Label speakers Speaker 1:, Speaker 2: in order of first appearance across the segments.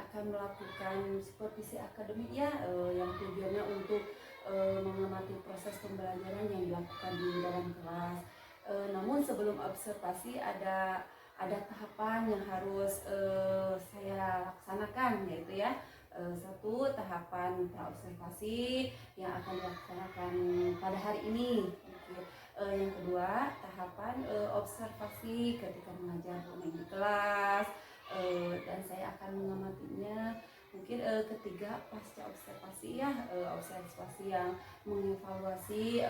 Speaker 1: akan melakukan supervisi akademik ya, yang tujuannya untuk mengamati proses pembelajaran yang dilakukan di dalam kelas. Namun sebelum observasi ada tahapan yang harus saya laksanakan, yaitu ya, satu, tahapan praobservasi yang akan dilaksanakan pada hari ini. Yang kedua, tahapan observasi ketika mengajar di kelas, dan saya akan mengamatinya. Mungkin ketiga, pasca observasi ya, observasi yang mengevaluasi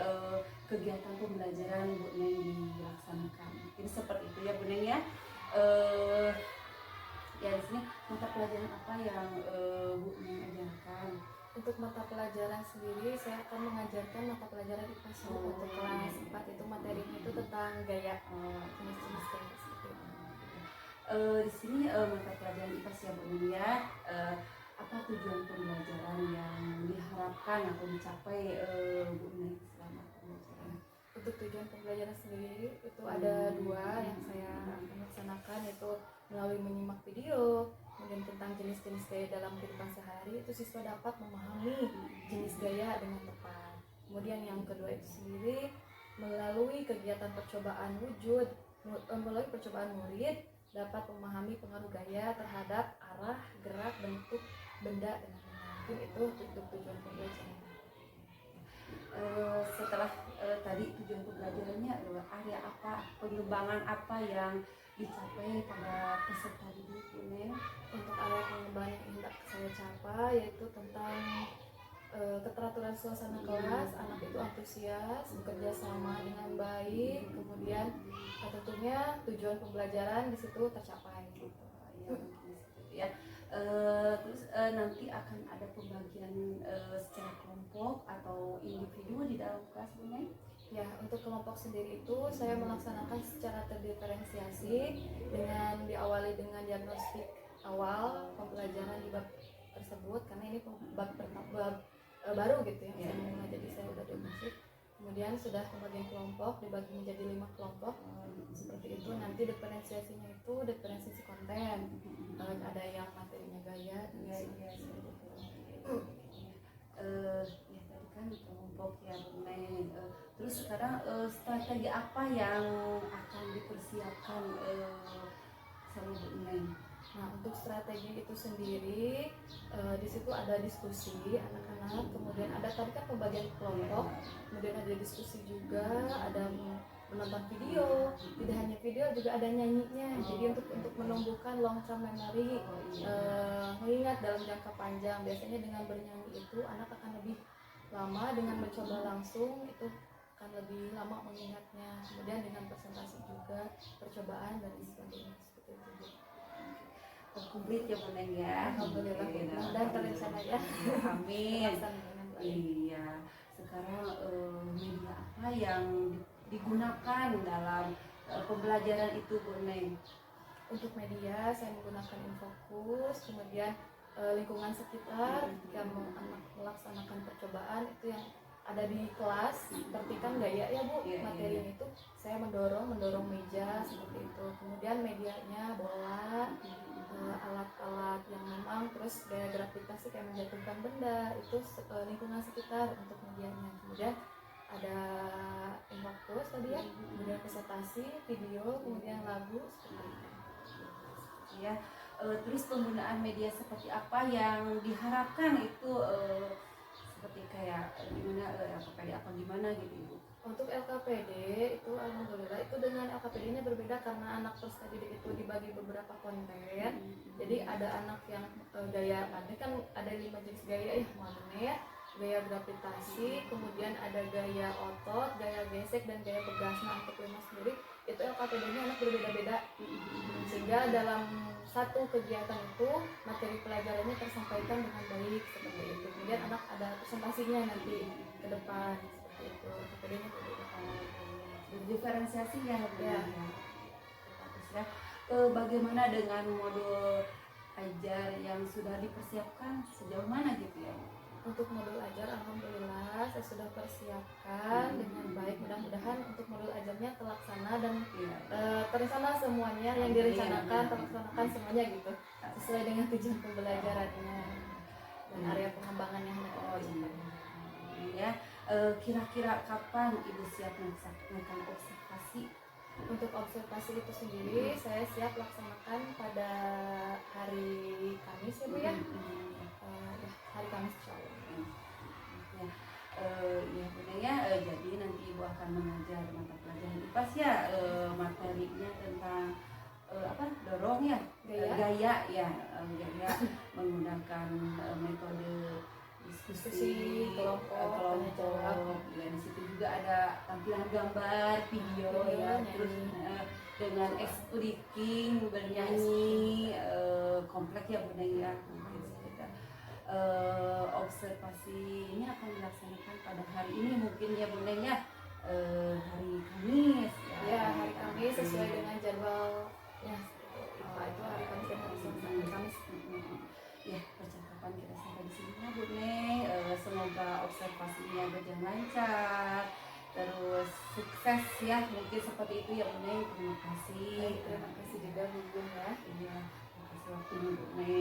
Speaker 1: kegiatan pembelajaran Bu Neng dilaksanakan. Mungkin seperti itu ya Bu Neng ya. Ya, di sini mata pelajaran apa yang Bu Neng ajarkan?
Speaker 2: Untuk mata pelajaran sendiri, saya akan mengajarkan mata pelajaran IPA 1 untuk kelas 4. Itu materinya itu tentang gaya, jenis-jenis gaya seperti itu.
Speaker 1: Di sini mata pelajaran IPA ya Bu Neng ya. Apa tujuan pembelajaran yang diharapkan atau dicapai Bu Neng selama pembelajaran?
Speaker 2: Untuk tujuan pembelajaran sendiri itu ada dua yang saya akan laksanakan, yaitu melalui menyimak video, kemudian tentang jenis-jenis gaya dalam kehidupan sehari, itu siswa dapat memahami jenis gaya dengan tepat. Kemudian yang kedua itu sendiri melalui kegiatan percobaan wujud, melalui percobaan murid dapat memahami pengaruh gaya terhadap arah, gerak, bentuk benda dengan benar. Mungkin itu untuk tujuan pembelajaran.
Speaker 1: Setelah tadi tujuan pembelajarannya, area apa, pengembangan apa yang dicapai pada peserta didik Bu Neng?
Speaker 2: Untuk area pengembangan yang hendak saya capai yaitu tentang keteraturan suasana kelas, anak itu antusias, bekerja sama dengan baik, kemudian tentunya tujuan pembelajaran di situ tercapai.
Speaker 1: Ya. Terus nanti akan ada pembagian secara kelompok atau individu di dalam kelas Bu Neng?
Speaker 2: Ya, untuk kelompok sendiri itu saya melaksanakan secara terdiferensiasi dengan diawali dengan diagnostik awal pembelajaran di bab tersebut, karena ini bab baru gitu ya, saya mulai, jadi saya udah diagnostik. Kemudian sudah pembagian kelompok dibagi menjadi 5 kelompok seperti itu. Nanti diferensiasinya itu diferensiasi konten, ada yang materinya gaya dan sebagainya.
Speaker 1: Ya tadi kan kelompok ya Bu Neng. Terus sekarang strategi apa yang akan dipersiapkan sama Bu Neng?
Speaker 2: Nah, untuk strategi itu sendiri di situ ada diskusi anak-anak, kemudian ada tadi kan pembagian kelompok, kemudian ada diskusi juga, ada menonton video, tidak hanya video juga ada nyanyinya. Jadi untuk menumbuhkan long term memory, mengingat dalam jangka panjang, biasanya dengan bernyanyi itu anak akan lebih lama, dengan mencoba langsung itu akan lebih lama mengingatnya. Kemudian dengan presentasi juga, percobaan dan sebagainya seperti itu.
Speaker 1: Komplit ya Bu Neng ya.
Speaker 2: Alhamdulillah, dan terencana ya.
Speaker 1: Amin. Iya. Sekarang media apa yang digunakan dalam pembelajaran itu Bu Neng?
Speaker 2: Untuk media saya menggunakan Infocus, kemudian lingkungan sekitar ketika anak melaksanakan percobaan itu yang ada di kelas, seperti kan gaya ya Bu, materinya itu saya mendorong meja seperti itu. Kemudian medianya bola, alat-alat yang memang, terus gaya gravitasi kayak menjatuhkan benda, itu lingkungan sekitar untuk medianya. Kemudian ada Infocus tadi ya, kemudian presentasi, video, kemudian lagu seperti itu.
Speaker 1: Ya, terus penggunaan media seperti apa yang diharapkan itu seperti kayak gimana, LKPD apa gimana gitu Ibu?
Speaker 2: Untuk LKPD itu alhamdulillah itu dengan LKPD-nya berbeda karena anak peserta didik itu dibagi beberapa konten. Jadi ada anak yang gaya, ada kan ada 5 jenis gaya ya, magnet, gaya gravitasi, kemudian ada gaya otot, gaya gesek, dan gaya pegas. Nah, untuk 5 sendiri itu LKPD-nya anak berbeda-beda, sehingga dalam satu kegiatan itu materi pelajarannya tersampaikan dengan baik seperti itu. Kemudian anak ada presentasinya nanti ke depan seperti itu. LKPD-nya berbeda.
Speaker 1: Diferensiasi ya. Terus ya, bagaimana dengan modul ajar yang sudah dipersiapkan sejauh mana gitu ya?
Speaker 2: Untuk modul ajar, alhamdulillah saya sudah persiapkan dengan baik. Mudah-mudahan untuk modul ajarnya terlaksana dan terencana semuanya yang direncanakan terlaksanakan semuanya gitu, sesuai dengan tujuan pembelajarannya dan area pengembangan yang hendak kita capai.
Speaker 1: Ya, kira-kira kapan Ibu siap melaksanakan observasi?
Speaker 2: Untuk observasi itu sendiri saya siap laksanakan pada hari Kamis ya Bu ya. Ya, hari Kamis insyaallah.
Speaker 1: Ya Bunda ya, jadi nanti Ibu akan mengajar mata pelajaran IPAS ya, materinya tentang dorong ya, gaya ya, gaya menggunakan metode diskusi kelompok ya. Di situ juga ada tampilan gambar, video ya, terus dengan expliking, bernyanyi, kompleks ya Bunda ya. Observasi ini akan dilaksanakan pada hari ini mungkin ya Bunda ya, hari Kamis
Speaker 2: ya, hari Kamis sesuai dengan jadwalnya. Itu hari Kamis dan hari Selasa. Kamis.
Speaker 1: Ya, percakapan kita sampai di sini ya Bunda. Semoga observasinya berjalan lancar, terus sukses ya, mungkin seperti itu ya Bunda. Terima kasih.
Speaker 2: Terima kasih juga Bu ya.
Speaker 1: Iya, terima kasih waktunya Bunda.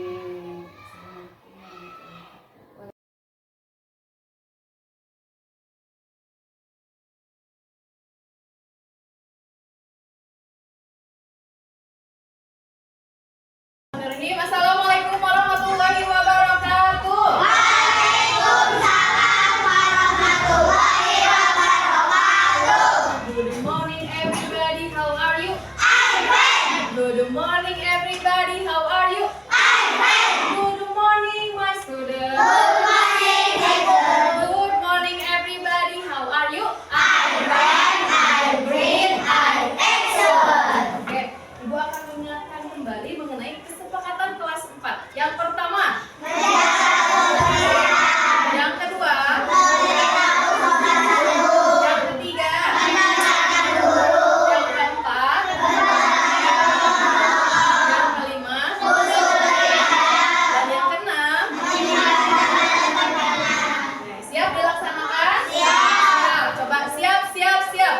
Speaker 2: Assalamualaikum warahmatullahi wabarakatuh.
Speaker 3: Waalaikumsalam warahmatullahi wabarakatuh.
Speaker 2: Good morning everybody, how are you?
Speaker 3: I'm fine.
Speaker 2: Good morning everybody, how are you?
Speaker 3: I'm fine.
Speaker 2: Good morning my students.
Speaker 3: Good morning, teacher.
Speaker 2: Good morning everybody, how are you?
Speaker 3: I'm fine. I'm great. I'm excellent.
Speaker 2: Oke, Ibu akan mengingatkan kembali mengenai kesepakatan kelas 4. Yang pertama, yang kedua, yang ketiga, yang keempat, yang kelima, dan yang keenam. Oke, siap dilaksanakan? Siap. Coba siap.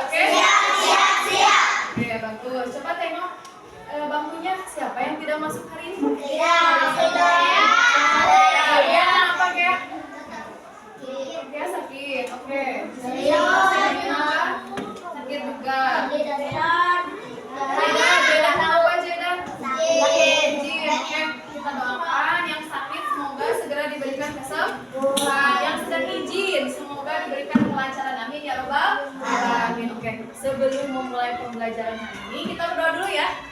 Speaker 2: Oke?
Speaker 3: Siap.
Speaker 2: Oke, bagus. Coba tengok bangkunya siapa yang tidak masuk hari ini? Ya, kenapa kayak? Dia sakit. Oke. Sakit apa? Sakit juga. Jedan apa Jedan? Izin. Oke. Kita doakan yang sakit semoga segera diberikan kesembuhan. Yang sedang izin semoga diberikan kelancaran. Amin ya Rabbal alamin. Oke. Sebelum memulai pembelajaran hari ini kita berdoa dulu ya.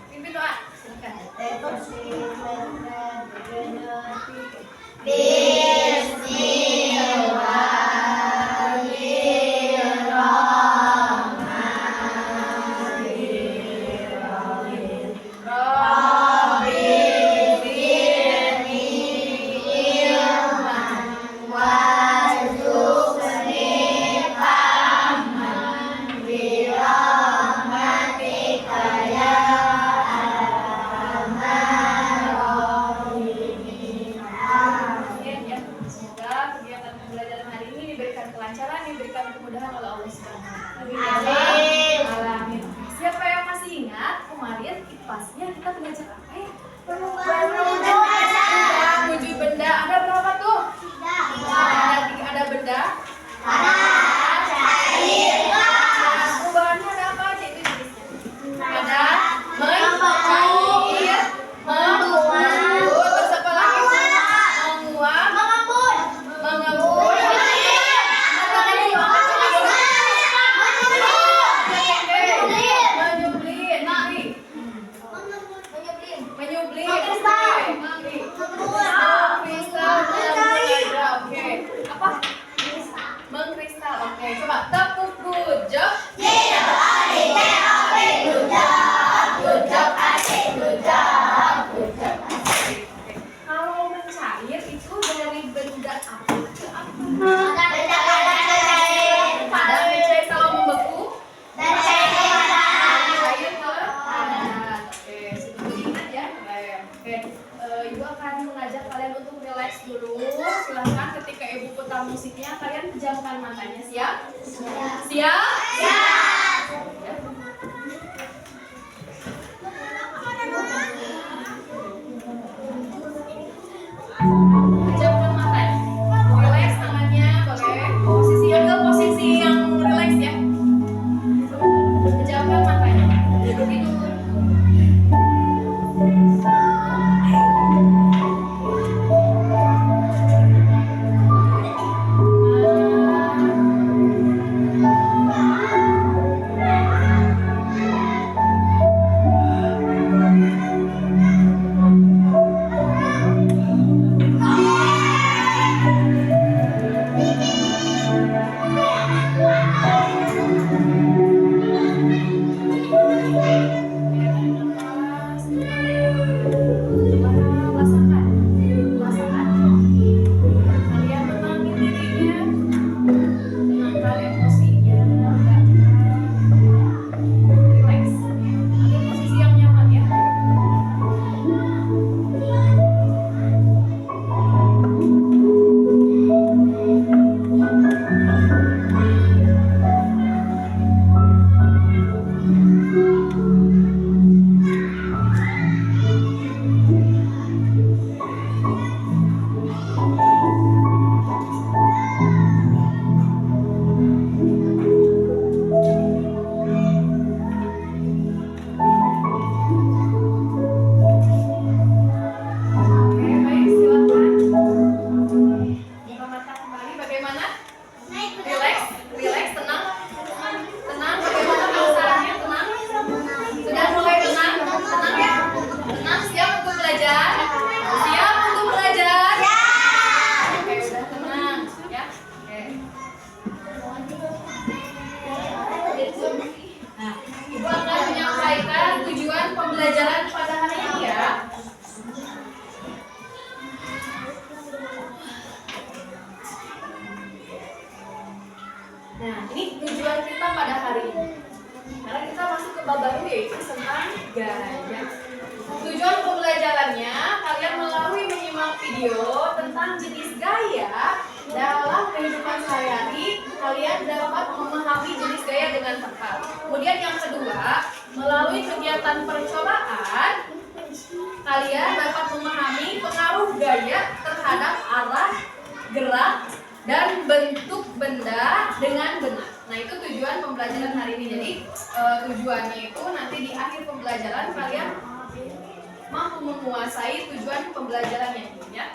Speaker 2: Pimpin doa. Silakan. banyak tidur. Pembelajaran pada hari ini ya. Nah, ini tujuan kita pada hari ini. Karena kita masuk ke bab baru yaitu tentang gaya. Tujuan pembelajarannya kalian melalui menyimak video tentang jenis gaya dalam kehidupan sehari-hari, kalian dapat memahami jenis gaya dengan tepat. Kemudian yang kedua, melalui kegiatan percobaan, kalian dapat memahami pengaruh gaya terhadap arah, gerak, dan bentuk benda dengan benar. Nah, itu tujuan pembelajaran hari ini. Jadi tujuannya itu nanti di akhir pembelajaran kalian mampu menguasai tujuan pembelajarannya ya.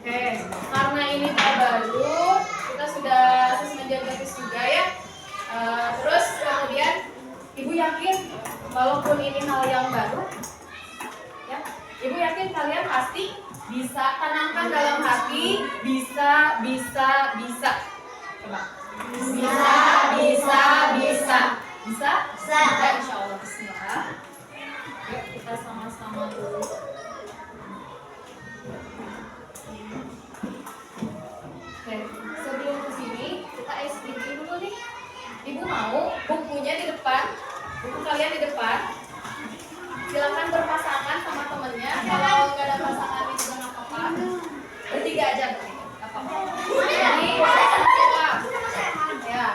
Speaker 2: Oke, karena ini baru, kita sudah sesuai garis juga ya. Terus kemudian Ibu yakin walaupun ini hal yang baru, ya, Ibu yakin kalian pasti bisa tanamkan dalam hati bisa. Coba. Bisa? Ya, insya Allah bismillah. Yuk kita sama-sama dulu. Oke, sebelum ke sini kita explain dulu nih. Ibu mau bukunya di depan, buku kalian di depan. Silakan berpasangan sama temennya. Kalau nggak ada pasangan juga nggak apa-apa. Bertiga aja, nggak apa-apa. Jadi, ya,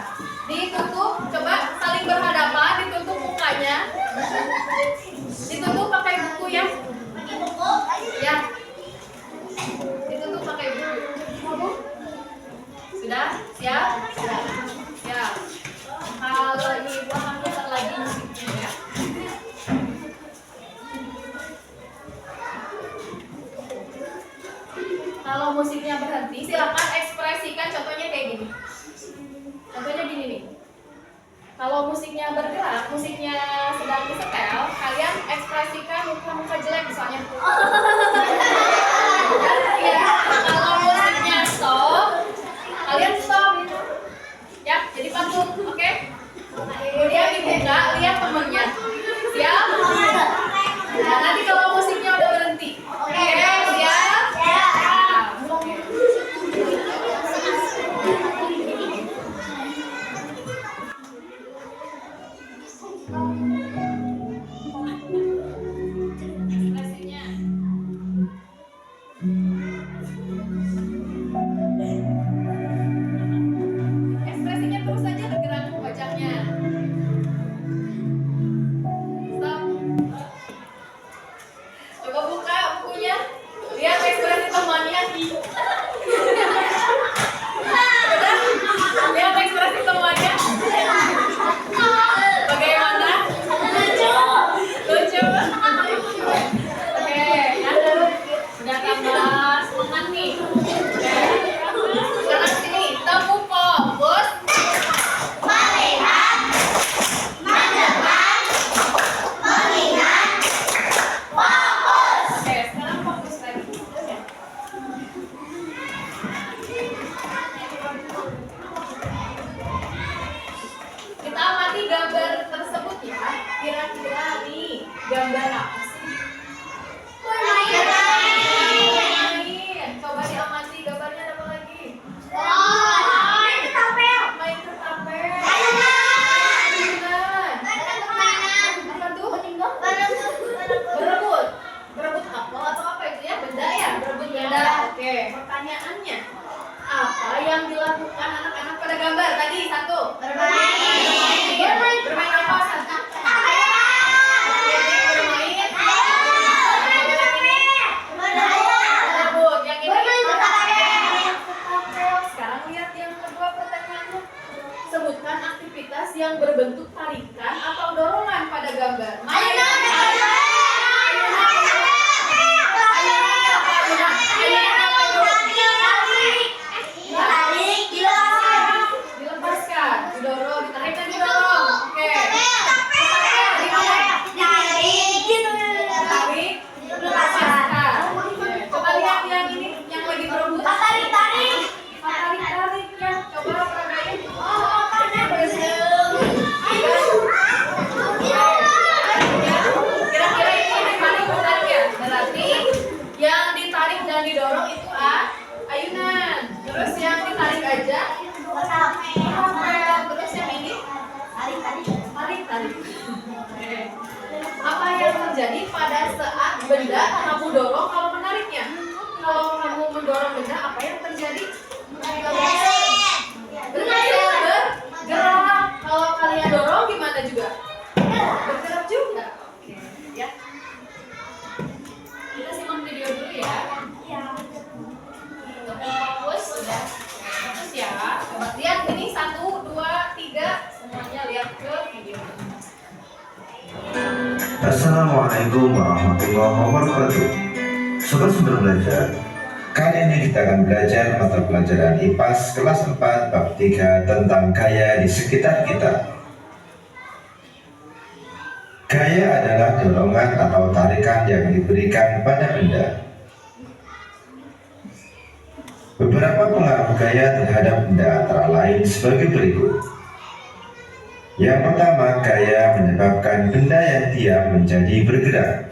Speaker 2: ditutup. Coba saling berhadapan, ditutup mukanya. Ditutup pakai buku ya. Ya. Ditutup pakai buku. Sudah? Siap? Siap. Kalau Ibu akan putar lagi musiknya ya. Kalau musiknya berhenti, silakan ekspresikan. Contohnya kayak gini. Contohnya gini nih. Kalau musiknya bergerak, musiknya sedang disetel, kalian ekspresikan muka-muka jelek misalnya. Ya, kalau musiknya stop, kalian stop. Ya, jadi patung, oke? Kemudian dibuka, lihat temennya. Siap? Nah, nanti kalau musiknya udah berhenti. Oke, siap? aktivitas yang berbentuk tarikan atau dorongan pada gambar? Mana yang dilepaskan, didorong, ditarik dan didorong. Oke. Tarik, lepaskan. Coba lihat yang ini, yang lagi berebut. Tarik ya. Coba peragain. Kira-kira ini yang ditarik menarik ya? Berarti yang ditarik dan didorong itu ayunan. Terus yang ditarik aja. Terus yang ini tarik. Oke. Apa yang terjadi pada saat benda kamu dorong kalau menariknya? Kalau kamu mendorong benda, apa yang terjadi? Bergerak. Kalau kalian dorong gimana juga? Bergerak juga. Oke, ya. Kita simak video dulu ya. Fokus sudah. Fokus ya. Coba lihat ini 1, 2, 3 semuanya lihat ke video.
Speaker 4: Assalamualaikum warahmatullahi wabarakatuh. Sobat Sumber Belajar, kali ini kita akan belajar mata pelajaran IPAS kelas 4 bab 3 tentang gaya di sekitar kita. Gaya adalah dorongan atau tarikan yang diberikan pada benda. Beberapa pengaruh gaya terhadap benda antara lain sebagai berikut. Yang pertama, gaya menyebabkan benda yang diam menjadi bergerak.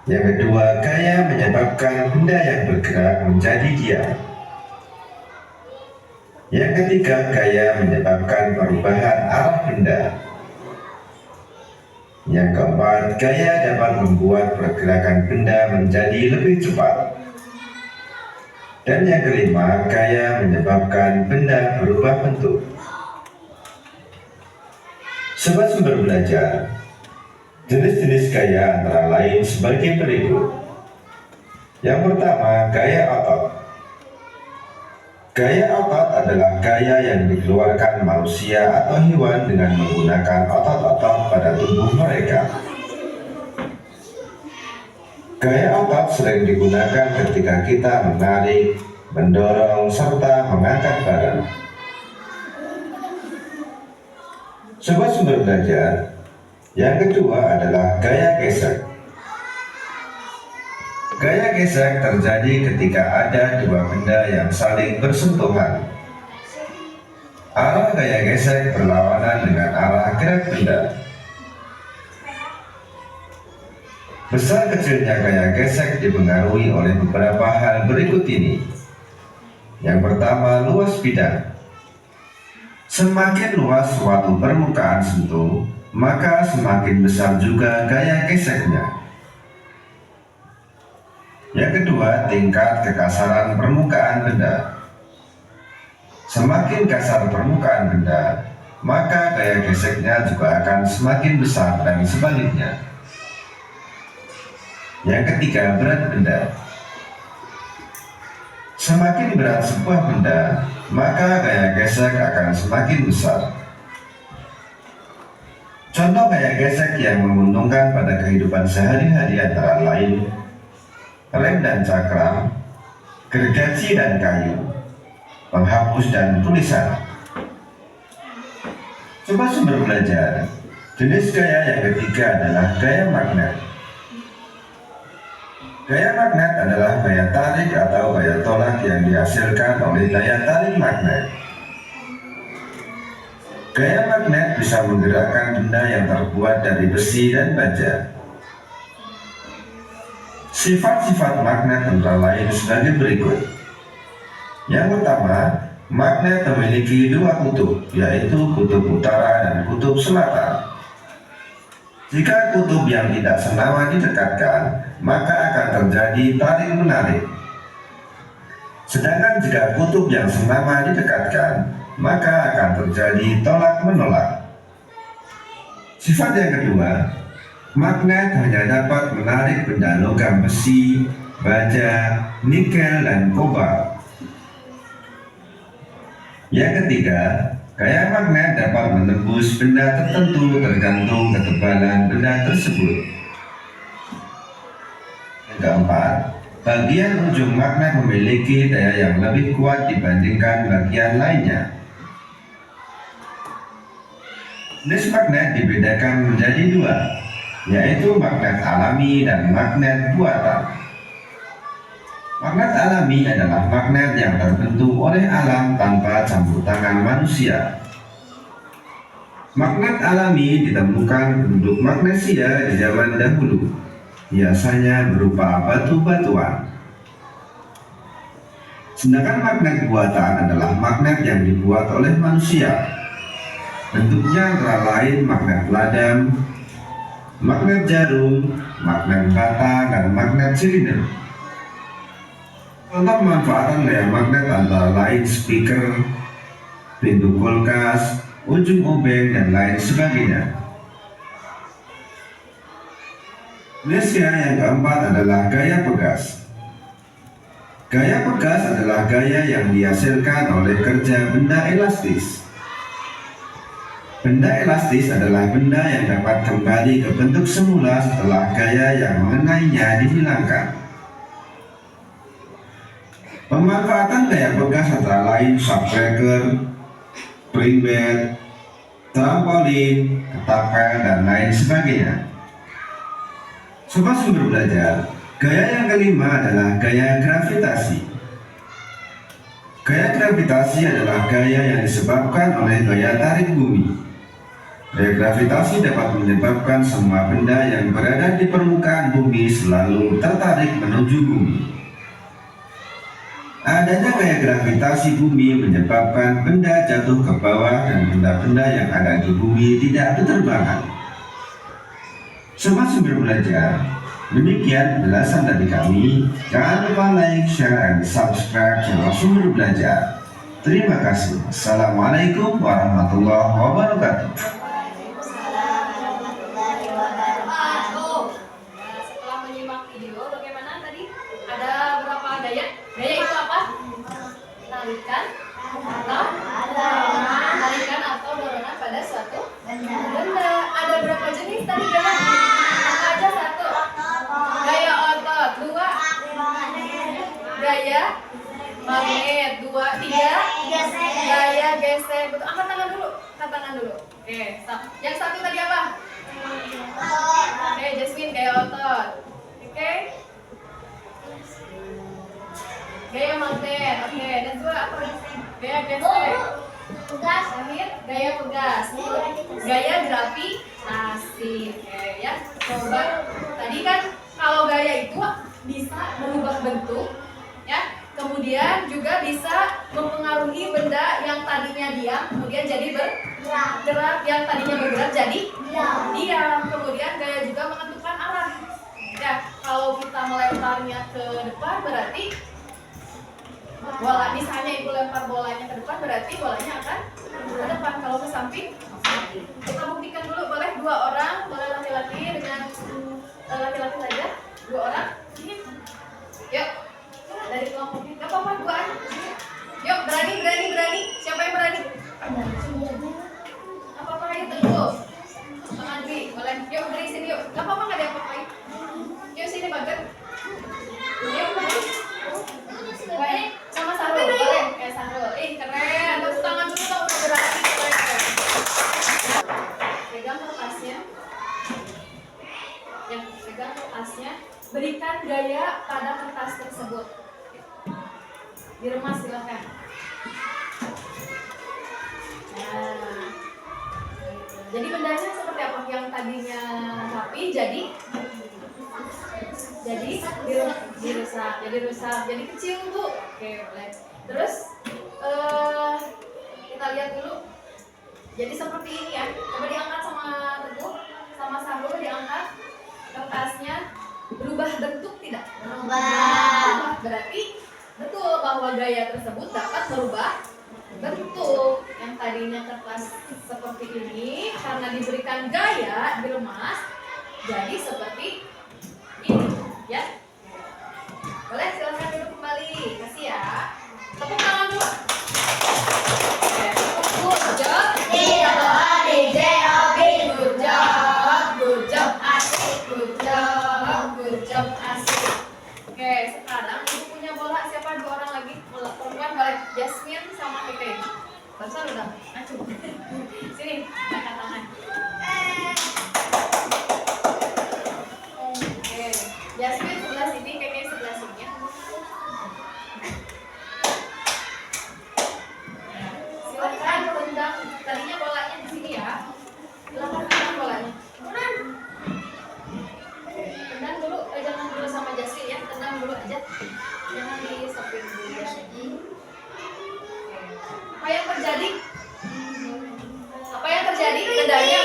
Speaker 4: Yang kedua, gaya menyebabkan benda yang bergerak menjadi diam. Yang ketiga, gaya menyebabkan perubahan arah benda. Yang keempat, gaya dapat membuat pergerakan benda menjadi lebih cepat. Dan yang kelima, gaya menyebabkan benda berubah bentuk. Sobat Sumber Belajar, jenis-jenis gaya antara lain sebagai berikut. Yang pertama, gaya otot. Gaya otot adalah gaya yang dikeluarkan manusia atau hewan dengan menggunakan otot-otot pada tubuh mereka. Gaya otot sering digunakan ketika kita menarik, mendorong, serta mengangkat barang. Sobat Sumber Belajar, yang kedua adalah gaya gesek. Gaya gesek terjadi ketika ada dua benda yang saling bersentuhan. Arah gaya gesek berlawanan dengan arah gerak benda. Besar kecilnya gaya gesek dipengaruhi oleh beberapa hal berikut ini. Yang pertama, luas bidang. Semakin luas suatu permukaan sentuh, maka semakin besar juga gaya geseknya. Yang kedua, tingkat kekasaran permukaan benda. Semakin kasar permukaan benda, maka gaya geseknya juga akan semakin besar dan sebaliknya. Yang ketiga, berat benda. Semakin berat sebuah benda, maka gaya gesek akan semakin besar. Contoh gaya gesek yang menguntungkan pada kehidupan sehari-hari antara lain rem dan cakram, gergaji dan kayu, penghapus dan tulisan. Coba Sumber Belajar, jenis gaya yang ketiga adalah gaya magnet. Gaya magnet adalah gaya tarik atau gaya tolak yang dihasilkan oleh daya tarik magnet. Gaya magnet bisa menggerakkan benda yang terbuat dari besi dan baja. Sifat-sifat magnet antara lain sebagai berikut. Yang pertama, magnet memiliki dua kutub, yaitu kutub utara dan kutub selatan. Jika kutub yang tidak senawa didekatkan, maka akan terjadi tarik-menarik. Sedangkan jika kutub yang senawa didekatkan, maka akan terjadi tolak-menolak. Sifat yang kedua, magnet hanya dapat menarik benda logam besi, baja, nikel, dan kobalt. Yang ketiga, Gaya magnet dapat menembus benda tertentu tergantung ketebalan benda tersebut. Yang keempat, bagian ujung magnet memiliki daya yang lebih kuat dibandingkan bagian lainnya. Jenis magnet dibedakan menjadi dua, yaitu magnet alami dan magnet buatan. Magnet alami adalah magnet yang terbentuk oleh alam tanpa campur tangan manusia. Magnet alami ditemukan penduduk magnesia di zaman dahulu, biasanya berupa batu-batuan. Sedangkan magnet buatan adalah magnet yang dibuat oleh manusia. Bentuknya antara lain magnet ladang, magnet jarum, magnet bata, dan magnet silinder. Contoh pemanfaatan gaya magnet antara lain speaker, pintu kulkas, ujung obeng, dan lain sebagainya. Jenis yang keempat adalah gaya pegas. Gaya pegas adalah gaya yang dihasilkan oleh kerja benda elastis. Benda elastis adalah benda yang dapat kembali ke bentuk semula setelah gaya yang mengenainya dihilangkan. Pemanfaatan gaya pegas antara lain shockbreaker, spring bed, trampolin, ketapel, dan lain sebagainya. Sobat Sumber Belajar, gaya yang kelima adalah gaya gravitasi. Gaya gravitasi adalah gaya yang disebabkan oleh gaya tarik bumi. Gaya gravitasi dapat menyebabkan semua benda yang berada di permukaan bumi selalu tertarik menuju bumi. Adanya gaya gravitasi bumi menyebabkan benda jatuh ke bawah dan benda-benda yang ada di bumi tidak berterbangan. Sobat Sumber Belajar, demikian penjelasan dari kami. Jangan lupa like, share, dan subscribe channel Sumber Belajar. Terima kasih. Assalamualaikum warahmatullahi wabarakatuh.
Speaker 2: Setelah menyimak video, bagaimana tadi? Ada berapa gaya? Gaya itu apa? Tarikan atau dorongan pada suatu benda. Ada berapa jenis tadi gaya? Apa aja? Satu. Gaya otot. Dua. Gaya magnet. Dua. Tiga. Gaya gesek. Betul. Angkat tangan dulu. Angkat tangan dulu. Oke, stop. Yang satu tadi apa? Oke, Jasmine, gaya otot. Oke. Gaya magnet. Oke, dan dua apa? Gaya gesek. Terakhir, gaya pegas. Gaya gravitasi. Oke, ya. Coba. Tadi kan kalau gaya itu bisa merubah bentuk, ya. Kemudian juga bisa mempengaruhi benda yang tadinya diam, kemudian jadi bergerak, yang tadinya bergerak jadi diam. Kemudian gaya juga menentukan arah. Ya, kalau kita melemparnya ke depan berarti bola, misalnya ibu lempar bolanya ke depan berarti bolanya akan ke depan. Kalau ke samping, kita buktikan dulu. Boleh dua orang, boleh laki-laki dengan laki-laki saja, dua orang. Yuk, dari kelompok ini, gak apa-apa, duaan. Yuk, berani. Siapa yang berani? Apa-apa, ayo teguh. Bang Andri, boleh. Yuk, beri sini yuk. Gak apa-apa, gak ada apa-apain. Yuk, sini Bagat. Yuk, baik. Sama Sarul, boleh. Sarul. Keren. Tepuk tangan dulu kalau udah berani. Keren. Pegang kertasnya. Ya, pegang kertasnya. Berikan gaya pada kertas tersebut. Diremas silakan. Nah, jadi bendanya seperti apa? Yang tadinya rapi jadi rusak, jadi kecil Bu. Oke, boleh. Terus kita lihat dulu. Jadi seperti ini ya. Coba diangkat sama Teguh, sama Sarul, diangkat kertasnya. Berubah bentuk tidak? Berubah. Berarti betul bahwa gaya tersebut dapat merubah bentuk. Yang tadinya kertas seperti ini, karena diberikan gaya diremas jadi seperti ini, ya. Boleh, silakan duduk kembali. Kasih ya. Tepuk tangan dulu. Oke, tepuk. Coba, acuh. Sini, angkat tangan. Oke, Jasmine sebelah sini, Keke sebelah sini ya. Silakan tendang, tadinya bolanya di sini ya. Silakan tendang bolanya. Tendang dulu, jangan dulu sama Jasmine ya, tendang dulu aja. Jangan di stopin dulu ya. Apa yang terjadi? Apa yang terjadi? Tendangnya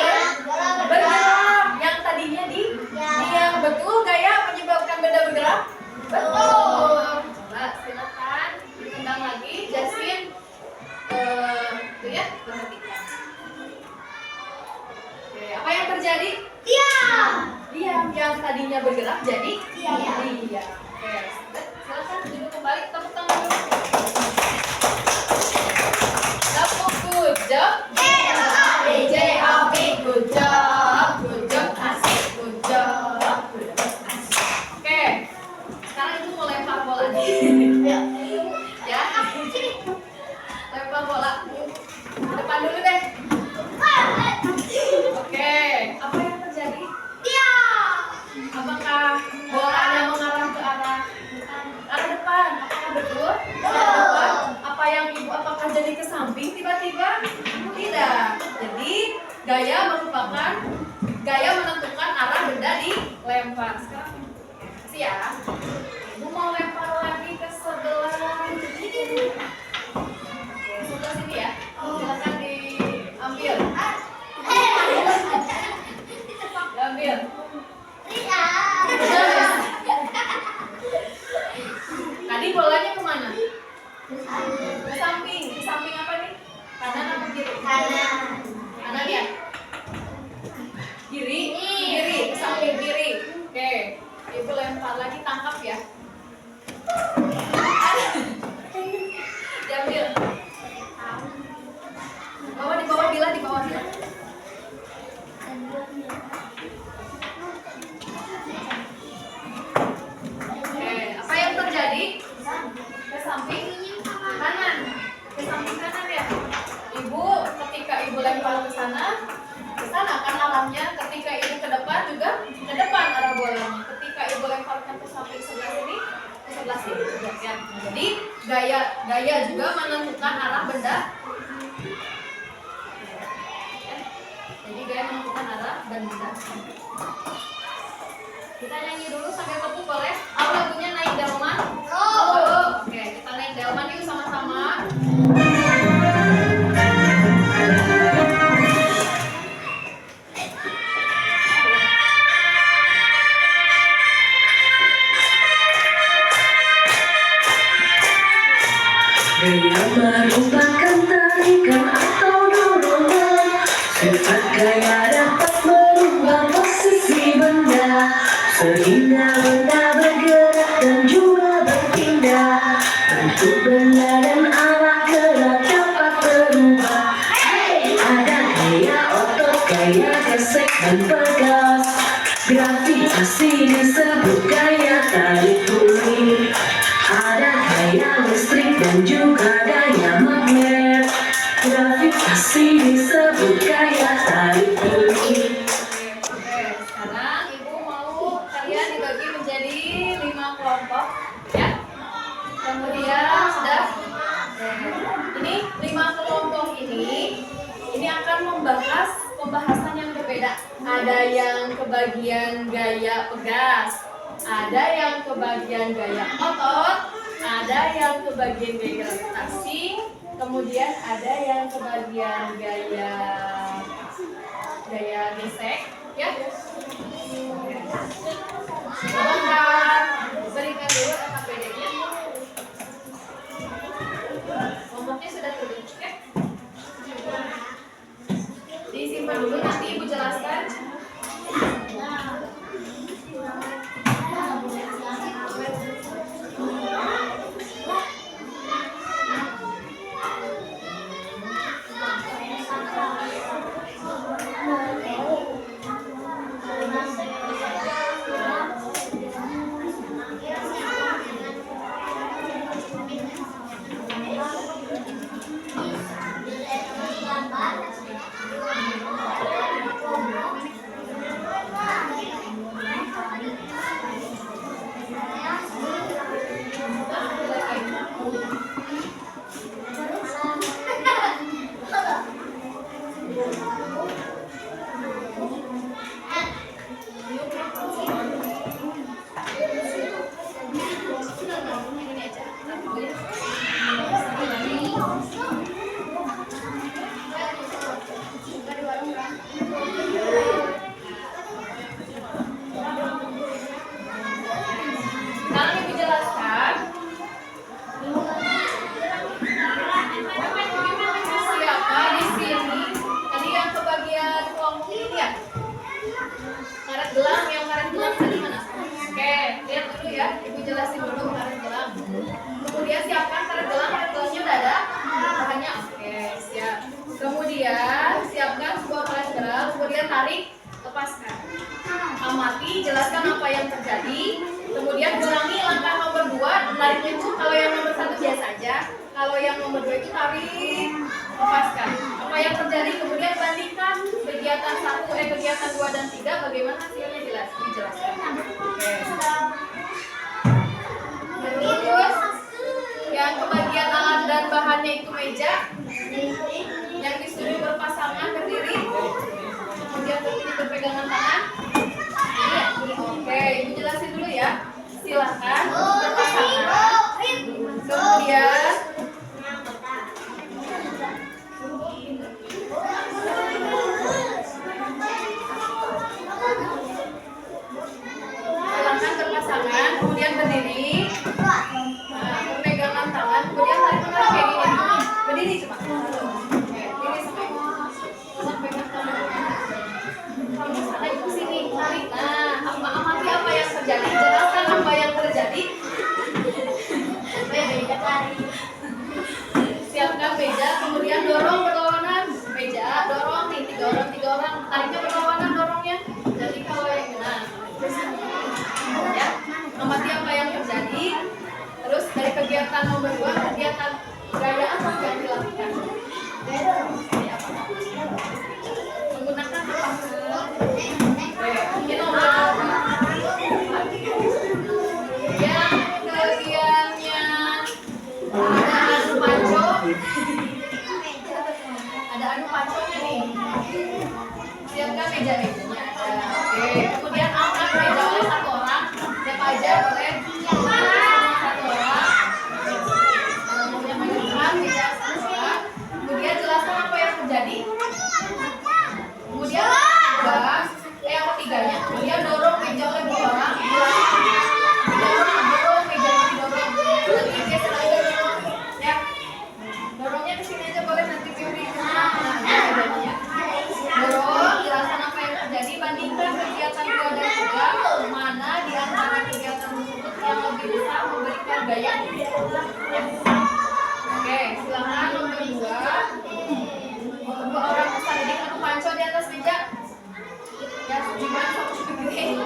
Speaker 2: bergerak. Yang tadinya diam. Betul gaya menyebabkan benda bergerak? Betul. Coba silakan ditendang lagi, Jasmine. Tuh ya, perhatikan. Oke, apa yang terjadi?
Speaker 3: Diam.
Speaker 2: Diam. Yang tadinya bergerak jadi
Speaker 3: Diam.
Speaker 2: diam. Oke, silakan duduk kembali, tepuk tangan dulu. Tepuk, good job.
Speaker 3: J-O-B,
Speaker 2: Good job, good job, asik, good job, good job, asik. Oke, sekarang ibu mau lempar bola nih. Ya, lempar bola. Ke depan dulu deh. Oke, apa yang terjadi?
Speaker 3: diam.
Speaker 2: Apakah bolanya mengarah ke arah depan? Apakah betul?
Speaker 3: Betul.
Speaker 2: Apa yang ibu apakah jadi ke samping tiba-tiba? Tidak. Jadi gaya merupakan gaya menentukan arah benda dilempar. Sekarang kasih ya. Ibu mau lempar lagi ke sebelah sini. Sebelah sini ya. Silakan diambil. Diambil. Tadi bolanya kemana? Ke samping. Ke samping apa nih? Kanan apa kiri?
Speaker 3: Kanan.
Speaker 2: Kanan ya? Kiri? Kiri. Ke samping kiri. Oke. Ibu lempar lagi, tangkap ya. Diambil. Di bawah Bila, di bawah Bila. Oke, apa yang terjadi? Ke samping kanan. Ke samping kanan ya. Ibu ketika ibu lempar ke sana kan arahnya. Ketika ibu ke depan juga ke depan arah bolanya. Ketika ibu lemparkan ke samping sebelah sini, ke sebelah sini juga ya. Jadi gaya juga menentukan arah benda. Jadi gaya menentukan arah benda. Kita nyanyi dulu sambil tepuk boleh? Oh, lagunya naik delman? Oh. Oke, kita naik delman yuk sama-sama.
Speaker 5: Gaya merupakan tarikan atau dorongan. Sifat gaya dapat merubah posisi benda sehingga benda bergerak dan juga berpindah. Bentuk benda dan arah gerak dapat berubah. Ada gaya otot, gaya gesek dan pegas. Gravitasi disebut gaya tarik bumi. Ada gaya listrik dan juga gaya magnet. Gravitasi disebut gaya tarik bumi.
Speaker 2: Oke, sekarang ibu mau kalian dibagi menjadi 5 kelompok ya. Kemudian sudah. Ini 5 kelompok ini akan membahas pembahasan yang berbeda. Ada yang kebagian gaya pegas, ada yang kebagian gaya otot, ada yang kebagian gaya gravitasi, kemudian ada yang kebagian gaya gesek, ya. Sebentar, berikan dulu AKPD-nya. Kelompoknya sudah terbentuk ya. Disimpan dulu, nanti ibu jelaskan. jelasin dulu karet gelang. Kemudian siapkan karet gelangnya udah ada bahannya. Oke, siap. Kemudian siapkan sebuah karet gelang, kemudian tarik, lepaskan. Amati, jelaskan apa yang terjadi. Kemudian ulangi langkah nomor 2, nariknya itu kalau yang nomor 1 biasa aja. Kalau yang nomor 2 itu tarik, lepaskan. Apa yang terjadi, kemudian bandingkan kegiatan 2 dan 3 bagaimana hasilnya dijelaskan. Oke. Terus yang kebagian alat dan bahannya itu meja, yang disuruh berpasangan berdiri, kemudian berdiri berpegangan tangan. Iya, oke, ibu jelasin dulu ya. Silakan berpasangan. Kemudian silakan berpasangan, kemudian berdiri. Nah, pegangan tangan, kemudian tarik menarik kayak gini. Berdiri coba. Oke, ini sampai pegang tangan. Kamu sana ibu sini, tarik. Nah, amati apa yang terjadi, jelaskan apa yang terjadi. Siapkan meja, kemudian dorong berlawanan. Meja, dorong nih, 3 orang, tariknya berlawanan dorongnya. Jadi kalau yang benar. Ya, amati apa yang terjadi. Terus dari kegiatan nomor 2, kegiatan gaya apa yang dilakukan? Menggunakan apa? Ini nomor 2. Yang kegiatannya ada adu panco. Ada adu panconya nih. Siapkan meja-mejanya. Oke. Kemudian angkat meja oleh 1 orang. Siapa aja boleh? Kemudian jelaskan apa yang terjadi. Kemudian yang ketiganya, kemudian dorong meja oleh 2 orang. Dorong meja didorong. Nanti geser aja dorong. Ya. Dorongnya ke sini aja boleh, nanti piuri ke sana. Ya. Dorong, jelaskan apa yang terjadi, bandingkan kegiatan 2 dan 3, mana di antara kegiatan tersebut yang lebih besar memberikan gaya. Ya. Oke, silakan nomor 2. Nomor 2 orang peserta didik adu panco di atas meja. Ya, gimana ini?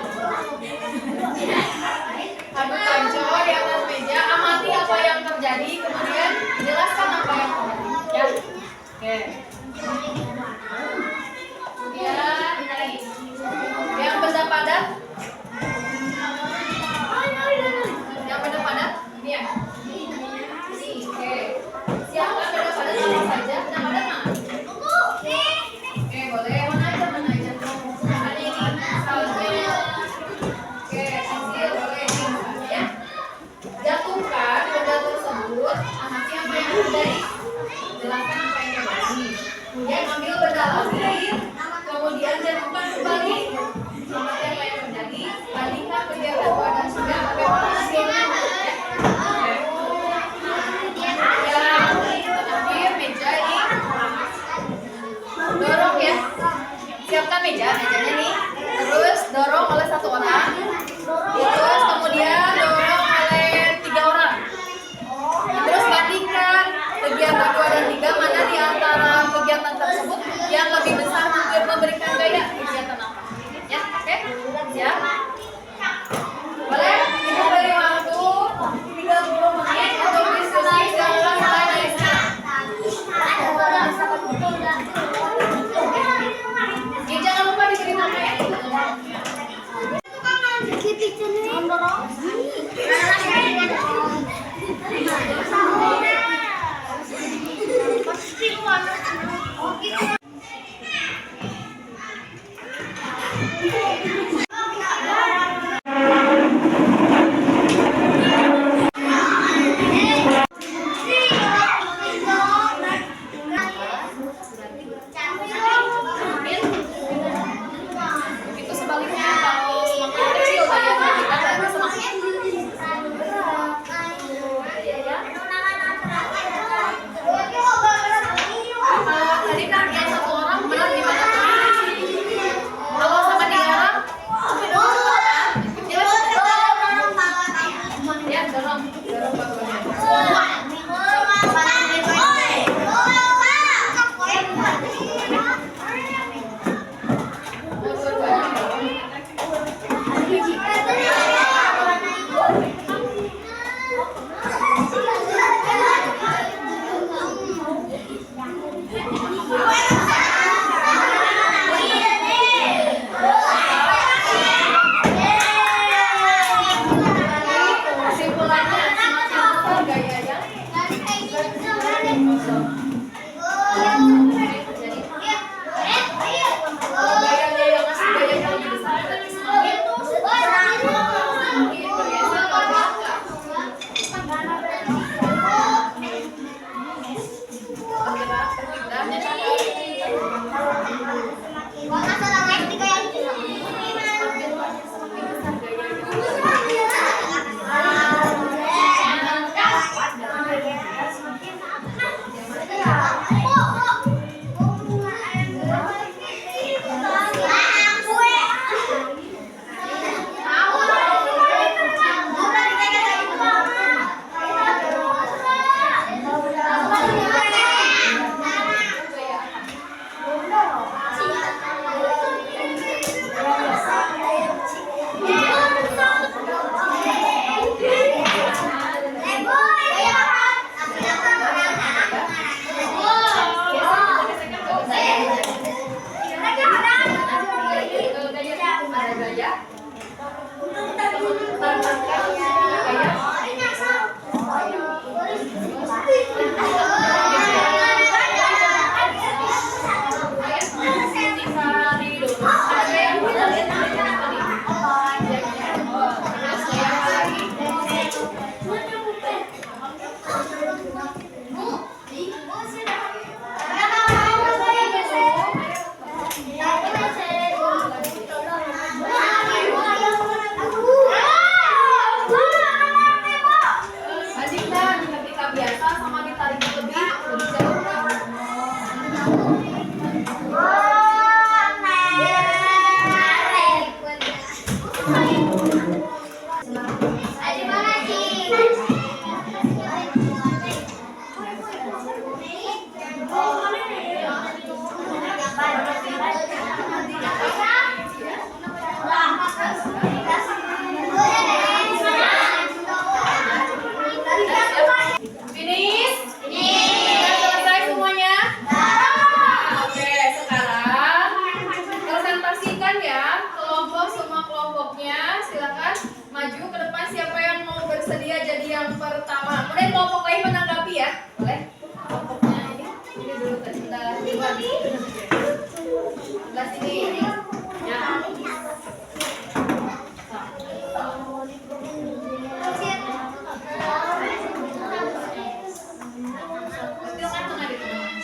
Speaker 2: Adu panco di atas meja. Amati apa yang terjadi, kemudian jelaskan apa yang terjadi. Ya, oke. Kemudian yang benda padat. Yang benda padat, ini ya. Oke, siapa benda padat apa saja? Benda padat mana? Oke, boleh. Mana aja? Ada ini, misalnya. Oke, pensil boleh. Ya. Jatuhkan benda tersebut. Amati apa yang terjadi. Jelaskan apa yang terjadi. Kemudian ambil benda lain. Kemudian jatuhkan kembali. Amati apa yang terjadi. Bandingkan kegiatan 2 dan 3 bagaimana hasilnya. Dorong ya, siapkan mejanya nih, terus dorong oleh 1 orang, terus kemudian dorong oleh 3 orang, terus bandingkan kegiatan 2 dan 3 mana di antara kegiatan tersebut yang lebih besar memberikan gaya kegiatan apa? Ya, oke, siap. Boleh? Kita beri waktu 30 menit untuk diskusi dan lain-lain. Jangan lupa diberi nama ya. Finish? Sudah selesai semuanya? Oke, sekarang presentasikan ya kelompok, semua kelompoknya. Silakan maju ke depan siapa yang mau bersedia jadi yang pertama. Kemudian kelompok lain menanggapi ya. Boleh? Kelompoknya ini dulu tadi sebelah sini. Ya.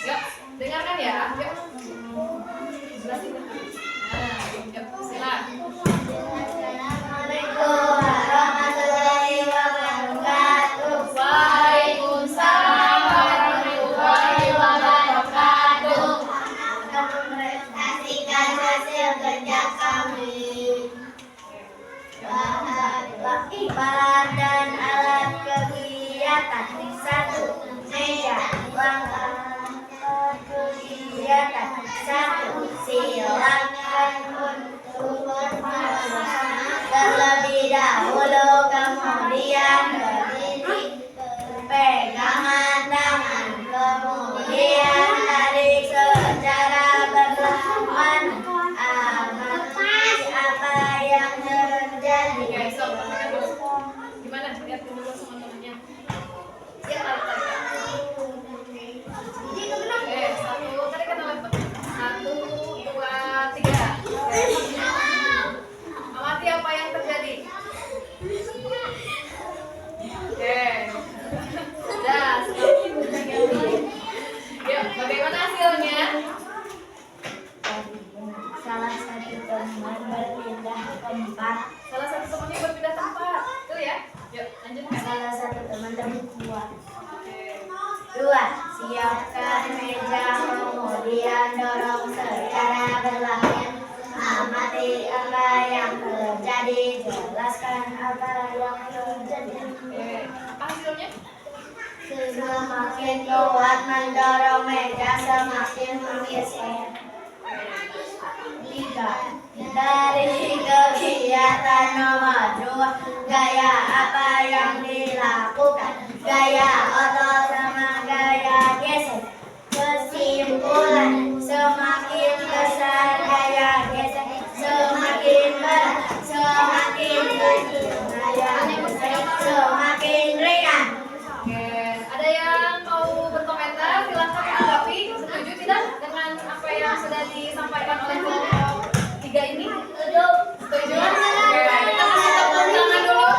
Speaker 2: Yuk, dengarkan ya. Yuk. Sebelah sini. Nah, yuk, silakan.
Speaker 3: Assalamualaikum warahmatullahi wabarakatuh.
Speaker 2: Waalaikumsalam warahmatullahi wabarakatuh.
Speaker 3: Akan mempresentasikan hasil kerja kami. Bahan dan alat kegiatan. 1. Meja. Ruang kegiatan. 1. Silakan untuk bermasuk terlebih dahulu, kemudian berdiri, pegangan tangan, kemudian tarik secara berlahan, amati apa yang terjadi.
Speaker 2: Oke, so, perhatikan dulu. Gimana? Lihat dulu teman-temannya. Siap, tarik. Oke, satu. Tadi kita lempar. 1, 2, 3. Amati apa yang terjadi. Oke. Sudah. Yuk, bagaimana hasilnya?
Speaker 3: Salah satu teman berpindah tempat.
Speaker 2: Salah satu temannya berpindah tempat. Betul ya? Yuk, lanjutkan.
Speaker 3: Salah satu teman terkuat.
Speaker 2: Oke.
Speaker 3: 2. Siapkan meja, kemudian dorong secara berlahan. Amati apa yang terjadi, jelaskan apa yang terjadi.
Speaker 2: Oke. Apa hasilnya?
Speaker 3: Semakin kuat mendorong meja, semakin menggeser. 3. Dari kegiatan nomor 2, gaya apa yang dilakukan? Gaya otot sama gaya geser. Kesimpulan, semakin besar gaya geser, semakin berat, semakin kecil gaya geser, semakin ringan.
Speaker 2: Oke. Ada yang mau berkomentar? Silahkan menanggapi. Setuju tidak dengan apa yang sudah disampaikan oleh kelompok 3 ini? Setuju. Setuju? Oke. Kita kasih tepuk tangan dulu.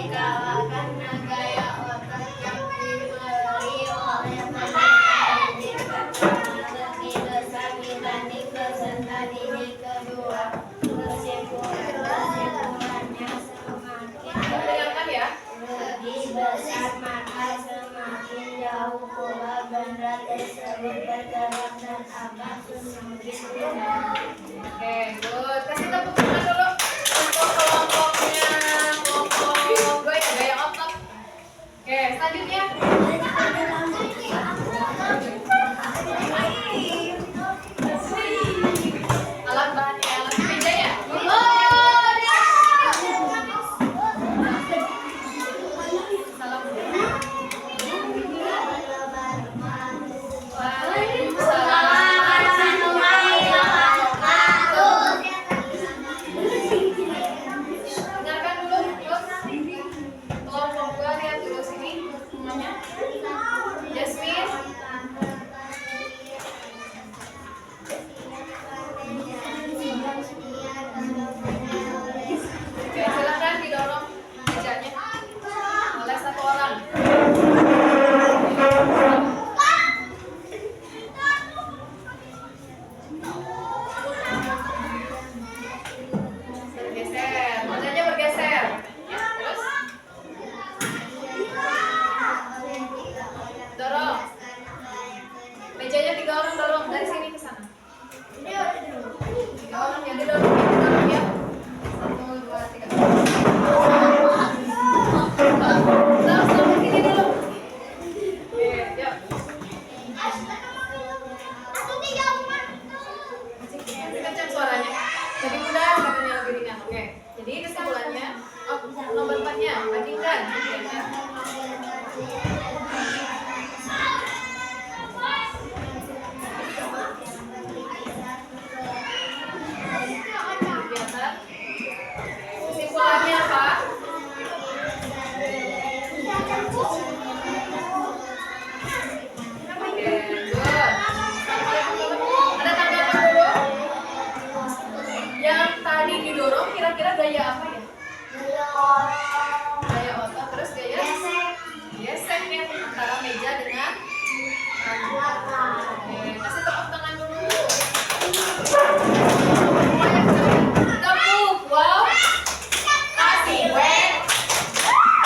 Speaker 3: karena gaya otak yang diberi oleh pendidik pertama lebih besar dibanding peserta didik kedua. Kesimpulannya semakin
Speaker 2: Dengarkan ya.
Speaker 3: lebih besar maka semakin jauh pula benda tersebut bergerak dan akan semakin mudah.
Speaker 2: Oke, good. Kasih tepuk tangan dulu untuk kelompoknya. Kelompok gue ya, gaya otak. Oke, selanjutnya. Alat bahannya, alat mejanya. Salam. Dengarkan dulu, yuk. Kelompok gue lihat dulu sini semuanya. Jasmine. Oke, silakan didorong mejanya oleh satu orang. Bergeser, mejanya bergeser. Ya, terus dorong. Mejanya 3 orang dorong dari sini ke sana. 3 orang ya didorong ya. 1, 2, 3. Sampai sini dulu. Oke, yuk. Masih kencang suaranya. Lebih mudah katanya lebih ringan. Oke. Jadi kesimpulannya, nomor 4-nya bandingkan. Kegiatan. Kesimpulannya apa? Oke, good. Ada tanggapan dulu? Yang tadi didorong kira-kira gaya apa ya? Gaya otot, terus gaya gesek ya, antara meja dengan Oke, kasih tepuk tangan dulu. Tepuk, wow. Kasih W,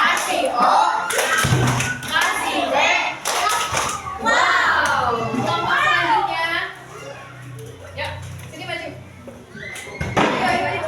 Speaker 2: kasih O, kasih W. Wow. Kelompok selanjutnya. Yuk, sini maju. Ayo, ayo,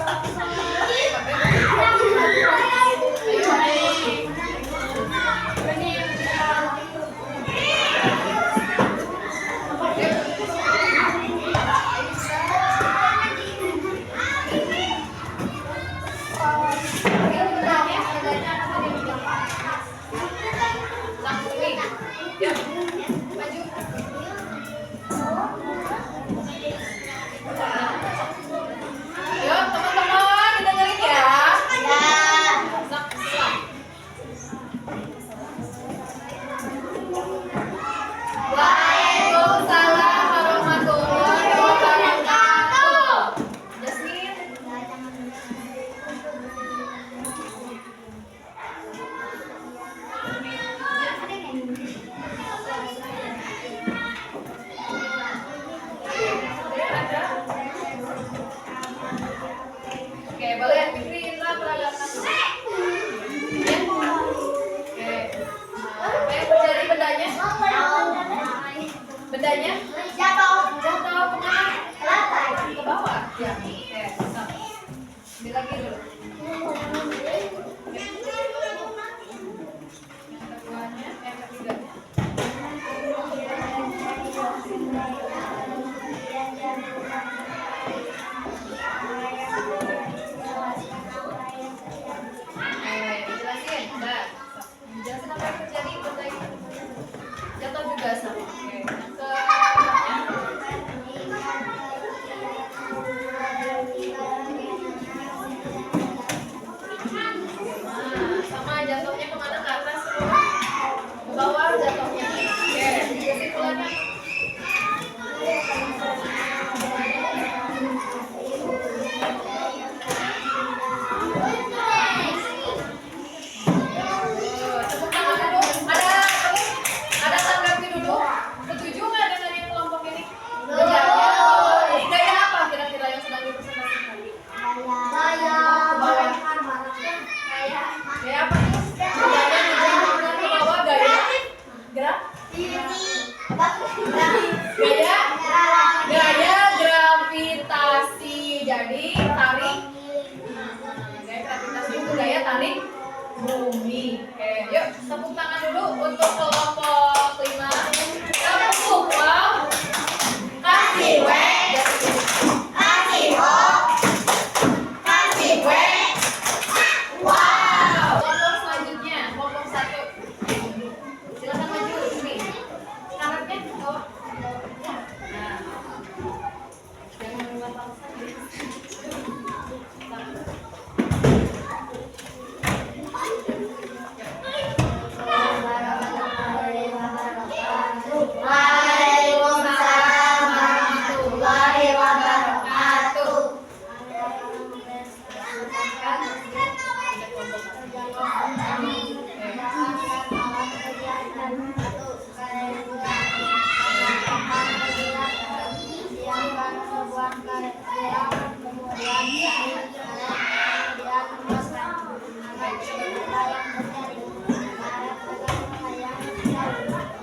Speaker 2: Yuk, teman-teman, didengerin ya. Waalaikumsalam warahmatullahi wabarakatuh. Jasmine. Oke, boleh Fikri Indra peragakan. Ya. Oke. Apa yang terjadi bendanya? Bendanya? Jatuh kemana? Ke bawah. Ya. Oke. Stop. Ambil lagi dulu. Yang keduanya, yang ketiganya. Dijelasin, udah. Dijelasin apa yang terjadi benda itu. Jatuh juga sama. Oke. Yang keduanya. tarik bumi. Oke, yuk tepuk tangan dulu untuk kelompok 5. Tepuk, wow. Kasih W. Kasih O. Kasih W. Wow. Kelompok selanjutnya, kelompok 1. Silakan maju sini. Karetnya bawa. Nah. Jangan menerima palsu.
Speaker 3: Waalaikumsalam warahmatullahi wabarakatuh.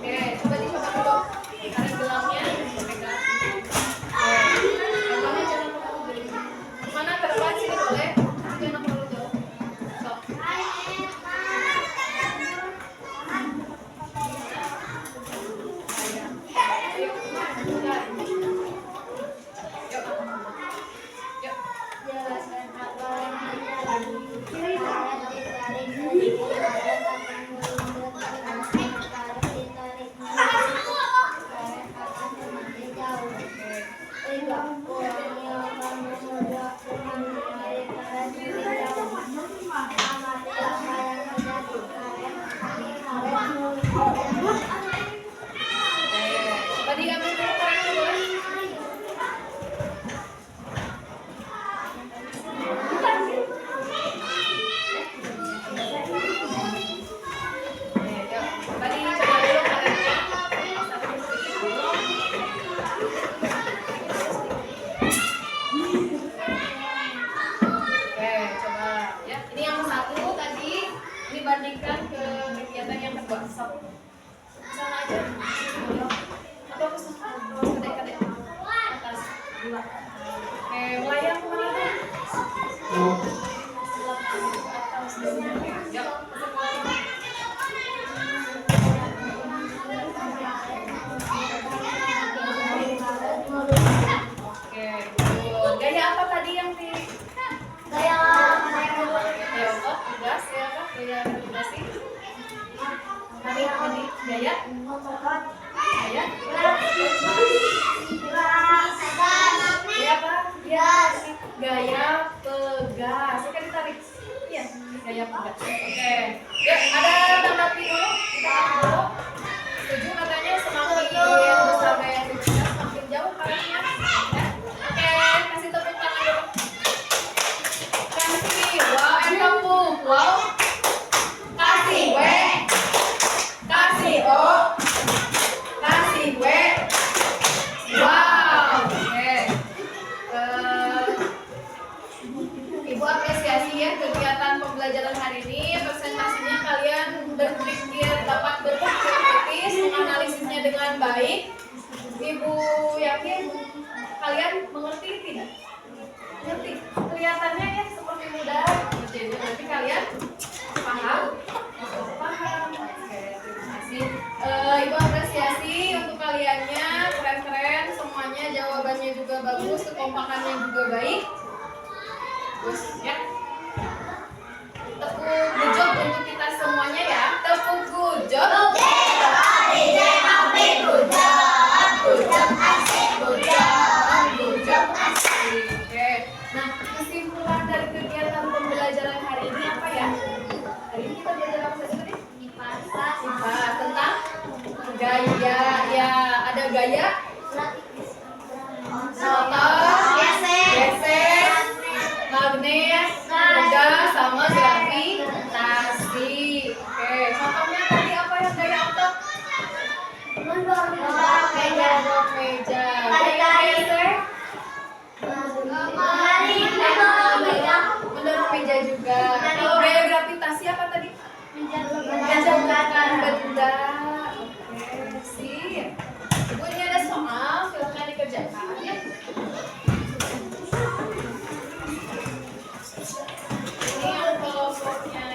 Speaker 2: Oke, coba dicoba dulu. Tarik gelangnya, pegang. Contohnya jangan terlalu jauh. Mana ke depan sini boleh, tapi jangan terlalu jauh. Stop. Coba diambil dulu karetnya boleh? Tadi coba dulu karetnya. Oke, coba ya. Ini yang satu tadi. Ini bandingkan ke kegiatan yang kedua. Stop. Sana aja. Atau ke sana. Kedek-kedek. Atas. Oke, melayang kemana? Atas. Yuk. Oke, good. Gaya apa tadi yang di gaya otot, tugas ya kan? Gaya meditasi. Tadi gaya gaya gaya apa? Gaya pegas. Saya kan ditarik. Iya, gaya pegas. Oke. Yuk, ada tanggapi dulu. Kita dulu. Setuju katanya semakin besar gaya pegas, semakin jauh karetnya. Ya. Oke, kasih tepuk tangan dulu. Kasih, wow, tepuk, wow. Kasih W, kasih O, kasih W. Wow, oke. Ibu apresiasi ya kegiatan pembelajaran hari ini. Presentasinya kalian berpikir dapat berpikir kritis, menganalisisnya dengan baik. Ibu yakin kalian mengerti tidak? Ngerti? Kelihatannya ya seperti mudah, tapi kalian paham? Paham. Oke, terima kasih. Ibu apresiasi untuk kaliannya, keren-keren semuanya, jawabannya juga bagus, kekompakannya juga baik. Bagus ya. Tepuk gujok untuk kita semuanya ya. Tepuk gujok. Oke. Nah, kesimpulan dari kegiatan pembelajaran hari ini apa ya? Hari ini kita belajar apa saja tadi? IPA. Tentang gaya. Ya, ada gaya. Geser, magnet, tegas, sama gravitasi. Oke, contohnya tadi apa ya gaya otot? Mendorong meja. Gaya geser? Mendorong meja juga. Kalau gaya gravitasi apa tadi? Menjatuhkan benda. Oke, sip. Ibu ini ada soal, silakan dikerjakan ya. Ini yang kelompoknya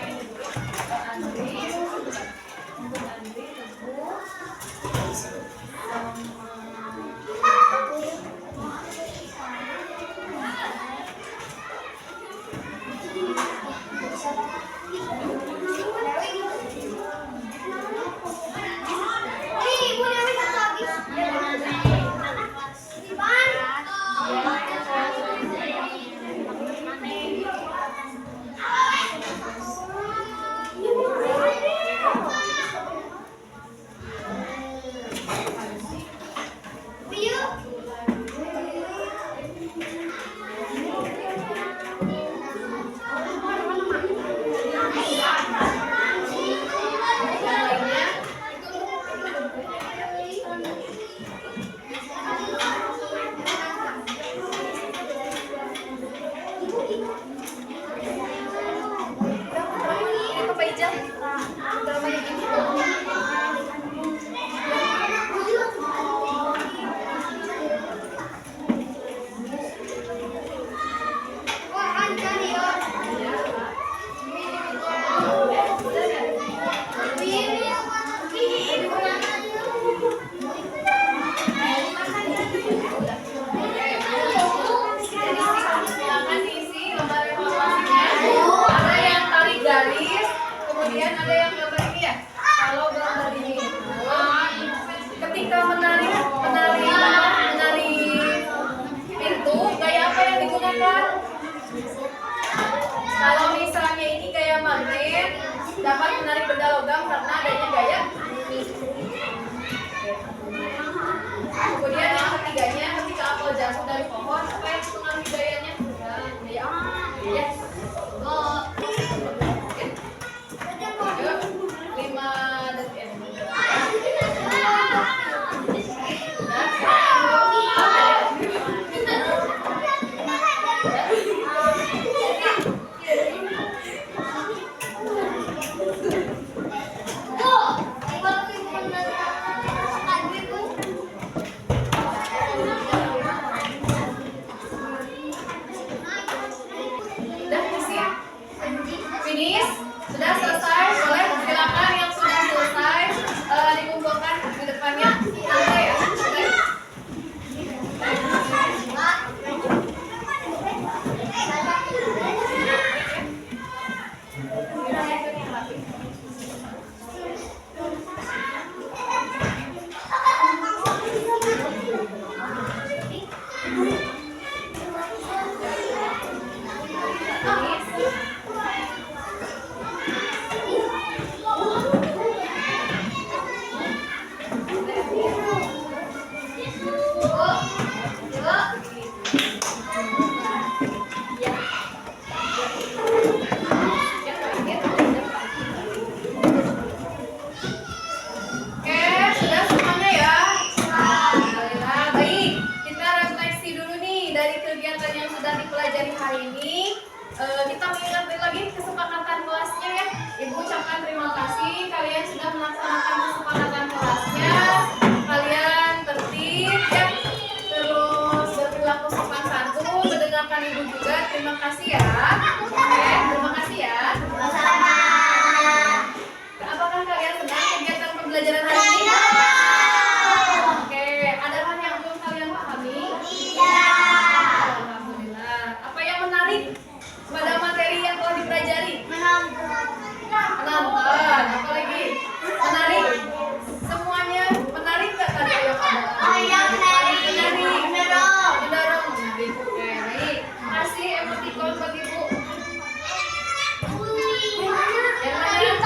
Speaker 2: dapat menarik benda logam karena adanya gaya. Kemudian yang ketiganya, ketika apel jatuh dari pohon, apa yang mempengaruhi gayanya? Gaya apa? Yes. Yuk, 5 detik. Udah siap? Finish? Sudah selesai? Boleh silakan yang sudah selesai dikumpulkan di depannya. Santai ya. Oke. Oke, sudah semuanya ya? Alhamdulillah, baik. Kita refleksi dulu nih dari kegiatan yang sudah dipelajari hari ini. Kita mengingat lagi kesepakatan kelasnya ya. Ibu ucapkan terima kasih kalian sudah melaksanakan kesepakatan kelasnya. Kalian tertib ya. Terus berperilaku sopan santun, mendengarkan ibu juga. Terima kasih ya. Oke, terima kasih ya. Apakah kalian senang kegiatan pembelajaran hari ini? Oke, ada hal yang belum kalian pahami? Alhamdulillah. Apa yang menarik pada materi yang telah dipelajari? Menonton. Apa lagi? Menarik. Semuanya menarik nggak tadi yang ada? Menarik. Mendorong. Oke, baik. Kasih emoticon buat ibu. Yang mana? Yang PP.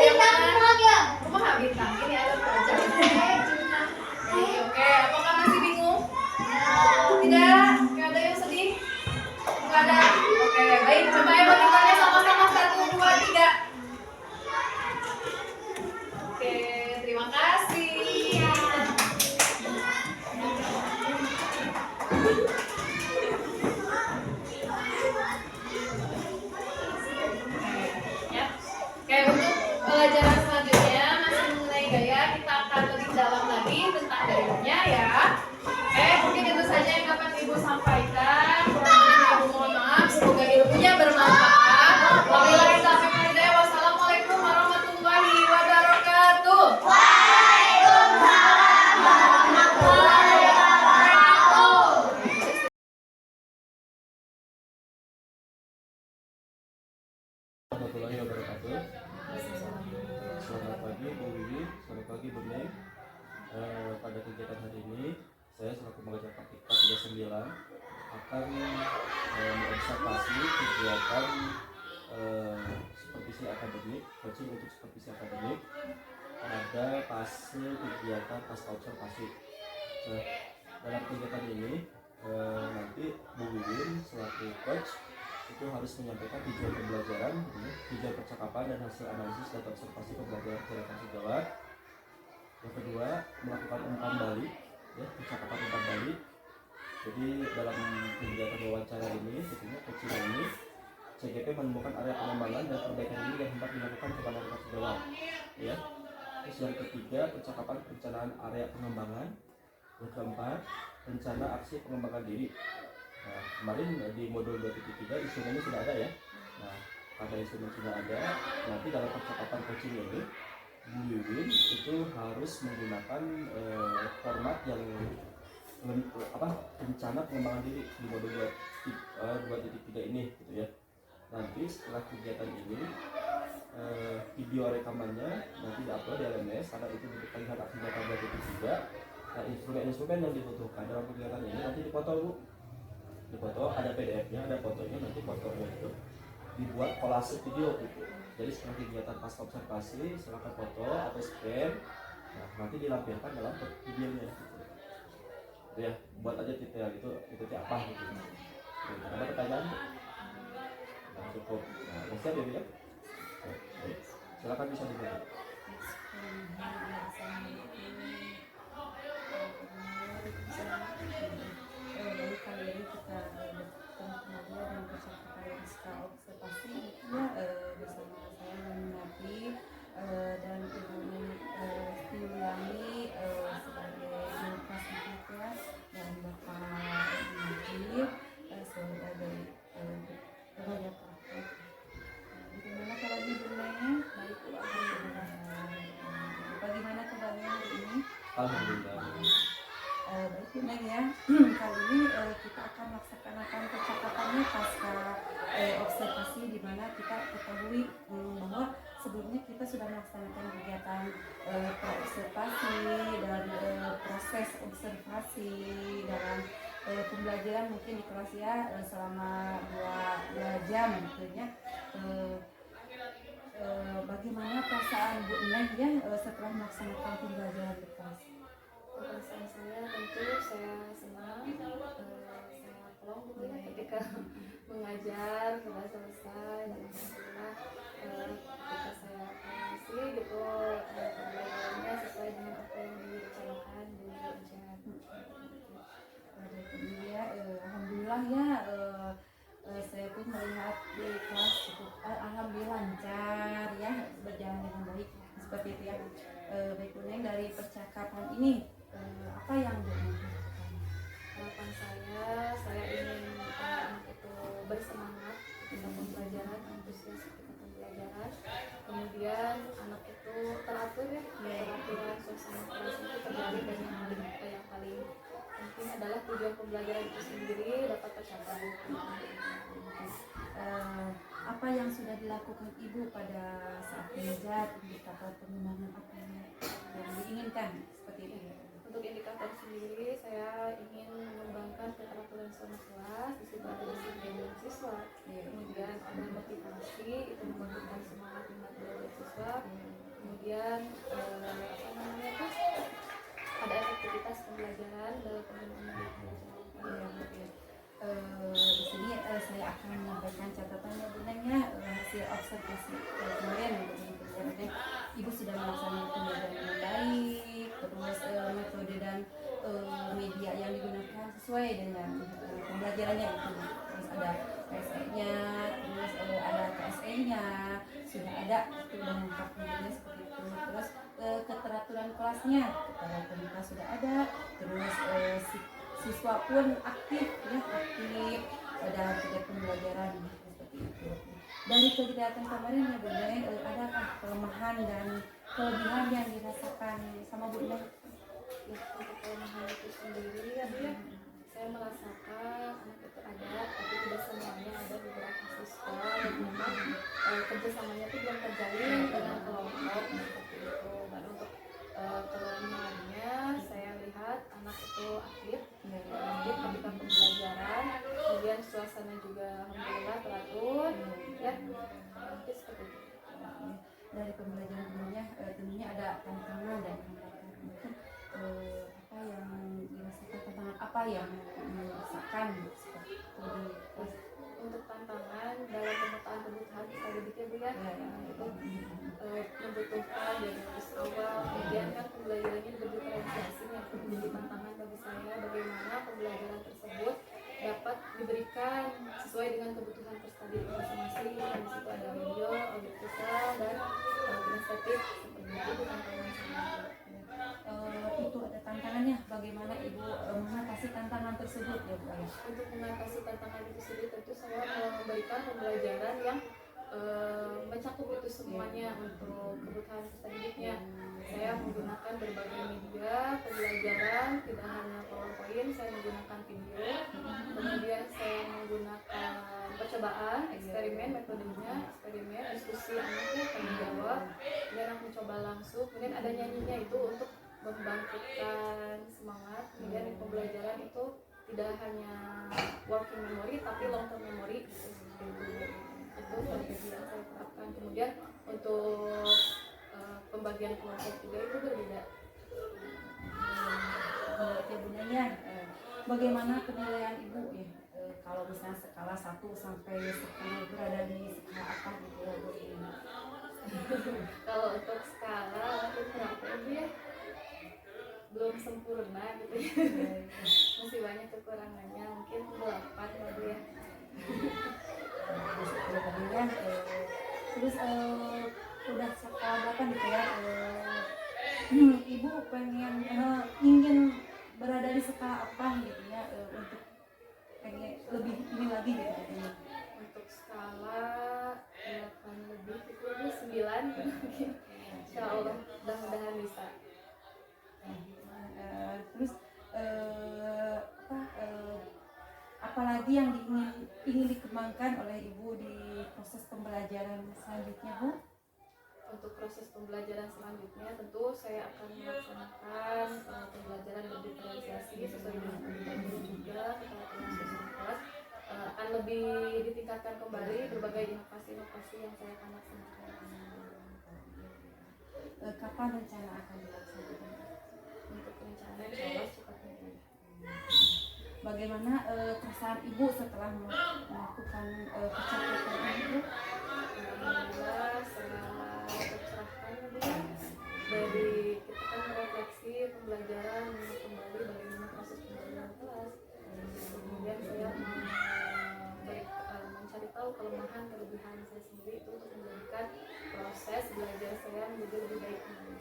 Speaker 2: Yang mana? Rumah bintang. Ini ada pelajar. Oke, apakah masih bingung? Tidak? Nggak ada yang sedih? Nggak ada? Oke, baik. Coba emoticonnya sama-sama. 1, 2, 3. Oke, terima kasih. Ya. Oke, untuk pelajaran selanjutnya masih mengenai gaya, kita akan lebih dalam lagi tentang gayanya ya. Mungkin itu saja yang dapat ibu sampaikan. Kurang lebihnya ibu mohon maaf. Semoga ilmunya bermanfaat. Wabillahi taufiq wal hidayah. Wassalamualaikum warahmatullahi wabarakatuh.
Speaker 6: Warahmatullahi wabarakatuh. Selamat pagi Bu Wiwi, selamat pagi Bu Neng. Pada kegiatan hari ini saya selaku pengajar praktik 39 akan mengobservasi kegiatan supervisi akademik, coaching untuk supervisi akademik pada fase kegiatan pasca observasi. Dalam kegiatan ini nanti Bu Wiwin selaku coach itu harus menyampaikan tujuan pembelajaran, tujuan percakapan dan hasil analisis data observasi pembelajaran gerakan sejawat. Yang kedua, melakukan umpan balik, ya, percakapan umpan balik. Jadi dalam kegiatan wawancara ini, tentunya coaching ini, CGP menemukan area pengembangan dan perbaikan ini yang hendak dilakukan kepada rekan sejawat. Ya. Terus yang ketiga, percakapan perencanaan area pengembangan. Yang keempat, rencana aksi pengembangan diri. Nah, kemarin di modul 2.3 instrumennya sudah ada ya. Nah, pada instrumen sudah ada, nanti dalam percakapan coaching ini Bu Wiwin itu harus menggunakan format yang rencana pengembangan diri di modul 2.3 ini gitu ya. Nanti setelah kegiatan ini video rekamannya nanti diupload di LMS karena itu terlihat aksi data 2.3. Nah, instrumen-instrumen yang dibutuhkan dalam kegiatan ini nanti dipoto Bu. di foto, ada PDF-nya, ada fotonya, nanti fotonya itu dibuat kolase video gitu. Jadi setelah kegiatan pasca observasi silakan foto atau scan, nah, nanti dilampirkan dalam videonya gitu. Itu ya, buat aja detail itu apa gitu. Ada pertanyaan? Nah, cukup. Nah, siap ya, Bu, ya? Oke. Silakan bisa dimulai.
Speaker 1: Baru kali ini kita bertemu kembali dengan percakapan pasca observasi ya, bersama saya Nabi dan Ibu Stilyani sebagai guru kelas 4 ya, dan Bapak Najib sebagai tenaga praktek. Bagaimana kabarnya Bundanya? Baik, Bu, alhamdulillah. Bagaimana kabarnya hari ini?
Speaker 6: Alhamdulillah.
Speaker 1: Baik Bunda ya, kali ini kita akan melaksanakan percakapannya pasca observasi, di mana kita ketahui bahwa sebelumnya kita sudah melaksanakan kegiatan observasi dan proses observasi dalam pembelajaran mungkin di kelas ya, selama 2 jam gitu ya. Bagaimana perasaan Bu Neng ya setelah melaksanakan pembelajaran di kelas?
Speaker 2: Perasaan saya tentu saya senang, saya pelong gitu ya ketika mengajar sudah selesai, dan alhamdulillah ketika saya mengisi gitu pembelajarannya sesuai dengan apa yang direncanakan di ujian.
Speaker 1: Ya, alhamdulillah ya, saya pun melihat di kelas cukup alhamdulillah lancar ya, berjalan dengan baik seperti itu ya. Baik Bu Neng, dari percakapan ini apa yang Bu Neng lakukan?
Speaker 2: Harapan saya ingin anak itu bersemangat ketika pembelajaran, antusias ketika pembelajaran, kemudian anak itu teratur ya, peraturan suasana kelas itu terjadi, dan yang paling penting adalah tujuan pembelajaran itu sendiri dapat tercapai.
Speaker 1: Apa yang sudah dilakukan Ibu pada saat mengajar, indikator pengembangan apa yang diinginkan seperti itu?
Speaker 2: Untuk indikator sendiri, saya ingin mengembangkan keteraturan suasana kelas, di situ ada disiplin siswa, kemudian ada motivasi, itu membangkitkan semangat minat belajar siswa, kemudian ada efektivitas pembelajaran dalam penggunaan media pembelajaran.
Speaker 1: Di sini saya akan menyampaikan catatannya Bu Neng ya, hasil observasi kemarin pembelajarannya Ibu sudah melaksanakan pembelajaran dengan baik, terus metode dan media yang digunakan sesuai dengan pembelajarannya itu, terus ada PSE-nya, terus ada KSE-nya sudah ada, itu udah lengkap videonya seperti itu, terus keteraturan kelasnya, keteraturan kelas sudah ada, terus siswa pun aktif ya, aktif dalam kegiatan pembelajaran seperti itu. Dari kegiatan kemarin ya Bu Neng, adakah kelemahan dan kelebihan yang dirasakan sama Bu Neng?
Speaker 2: Ya, untuk kelemahan itu sendiri ya, saya merasakan anak itu ada, tapi tidak semuanya, ada beberapa siswa yang memang kerjasamanya itu belum terjalin dengan kelompok seperti itu. Dan untuk kelemahannya saya lihat anak itu aktif ketika pembelajaran, kemudian suasana juga alhamdulillah teratur ya, mungkin seperti itu.
Speaker 1: Dari pembelajaran sebelumnya tentunya ada tantangan dan hambatan, mungkin apa yang dirasakan, tantangan apa yang dirasakan seperti itu di kelas?
Speaker 2: Untuk tantangan dalam pemetaan kebutuhan kita didiknya Bu ya, itu membutuhkan dari awal, kemudian kan pembelajarannya berdifferensiasi, yang menjadi tantangan bagi saya bagaimana pembelajaran tersebut dapat diberikan sesuai dengan kebutuhan peserta didik masing-masing. Di situ ada video, audio visual, dan kinestetik, seperti itu tantangan saya.
Speaker 1: Itu ada tantangannya, bagaimana Ibu mengatasi tantangan tersebut ya Bu?
Speaker 2: Untuk mengatasi tantangan itu sendiri, tentu saya memberikan pembelajaran yang mencakup itu semuanya untuk kebutuhan peserta didiknya. Saya menggunakan berbagai media pembelajaran, tidak hanya PowerPoint, saya menggunakan video, kemudian saya menggunakan percobaan, eksperimen, metodenya eksperimen, diskusi anaknya, tanya jawab, kemudian aku mencoba langsung, kemudian ada nyanyinya itu untuk membangkitkan semangat, kemudian pembelajaran itu tidak hanya working memory tapi long term memory gitu, seperti itu strategi yang saya terapkan. Kemudian untuk pembagian kelompok juga itu berbeda.
Speaker 1: Ya Bundanya, bagaimana penilaian Ibu ya kalau misalnya skala 1 sampai 10 berada di skala apa gitu ya Bu?
Speaker 2: Kalau untuk skala mungkin berapa ya, belum sempurna gitu ya. Masih banyak kekurangannya, mungkin 8 gitu ya.
Speaker 1: Kemudian terus udah skala berapa gitu ya, Ibu pengen ingin berada di skala apa gitu ya, untuk pengen lebih ini lagi gitu katanya.
Speaker 2: Untuk skala 8 lebih itu 9 mungkin. Insya Allah mudah-mudahan bisa.
Speaker 1: Terus apalagi yang ingin dikembangkan oleh Ibu di proses pembelajaran selanjutnya Bu?
Speaker 2: Untuk proses pembelajaran selanjutnya tentu saya akan melaksanakan pembelajaran berdiferensiasi sesuai dengan tuntutan guru juga setelah kelas kelas akan lebih ditingkatkan kembali berbagai inovasi-inovasi yang saya akan laksanakan.
Speaker 1: Kapan rencana akan dilaksanakan?
Speaker 2: Untuk rencana insya Allah cepatnya.
Speaker 1: Bagaimana perasaan Ibu setelah melakukan pencapaian ini Bu?
Speaker 2: Alhamdulillah sangat tercerahkan ya Bu ya. Dari kita kan merefleksi pembelajaran kembali bagaimana proses pembelajaran kelas. Kemudian saya mencari tahu kelemahan kelebihan saya sendiri itu untuk menjadikan proses belajar saya menjadi lebih baik lagi.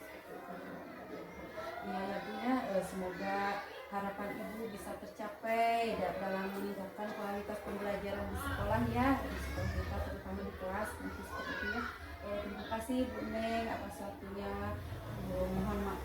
Speaker 1: Ya tentunya semoga harapan Ibu bisa tercapai dalam meningkatkan kualitas pembelajaran di sekolah ya, di sekolah kita terutama di kelas nanti seperti itu ya. Terima kasih Bu Neng atas waktunya. Mohon maaf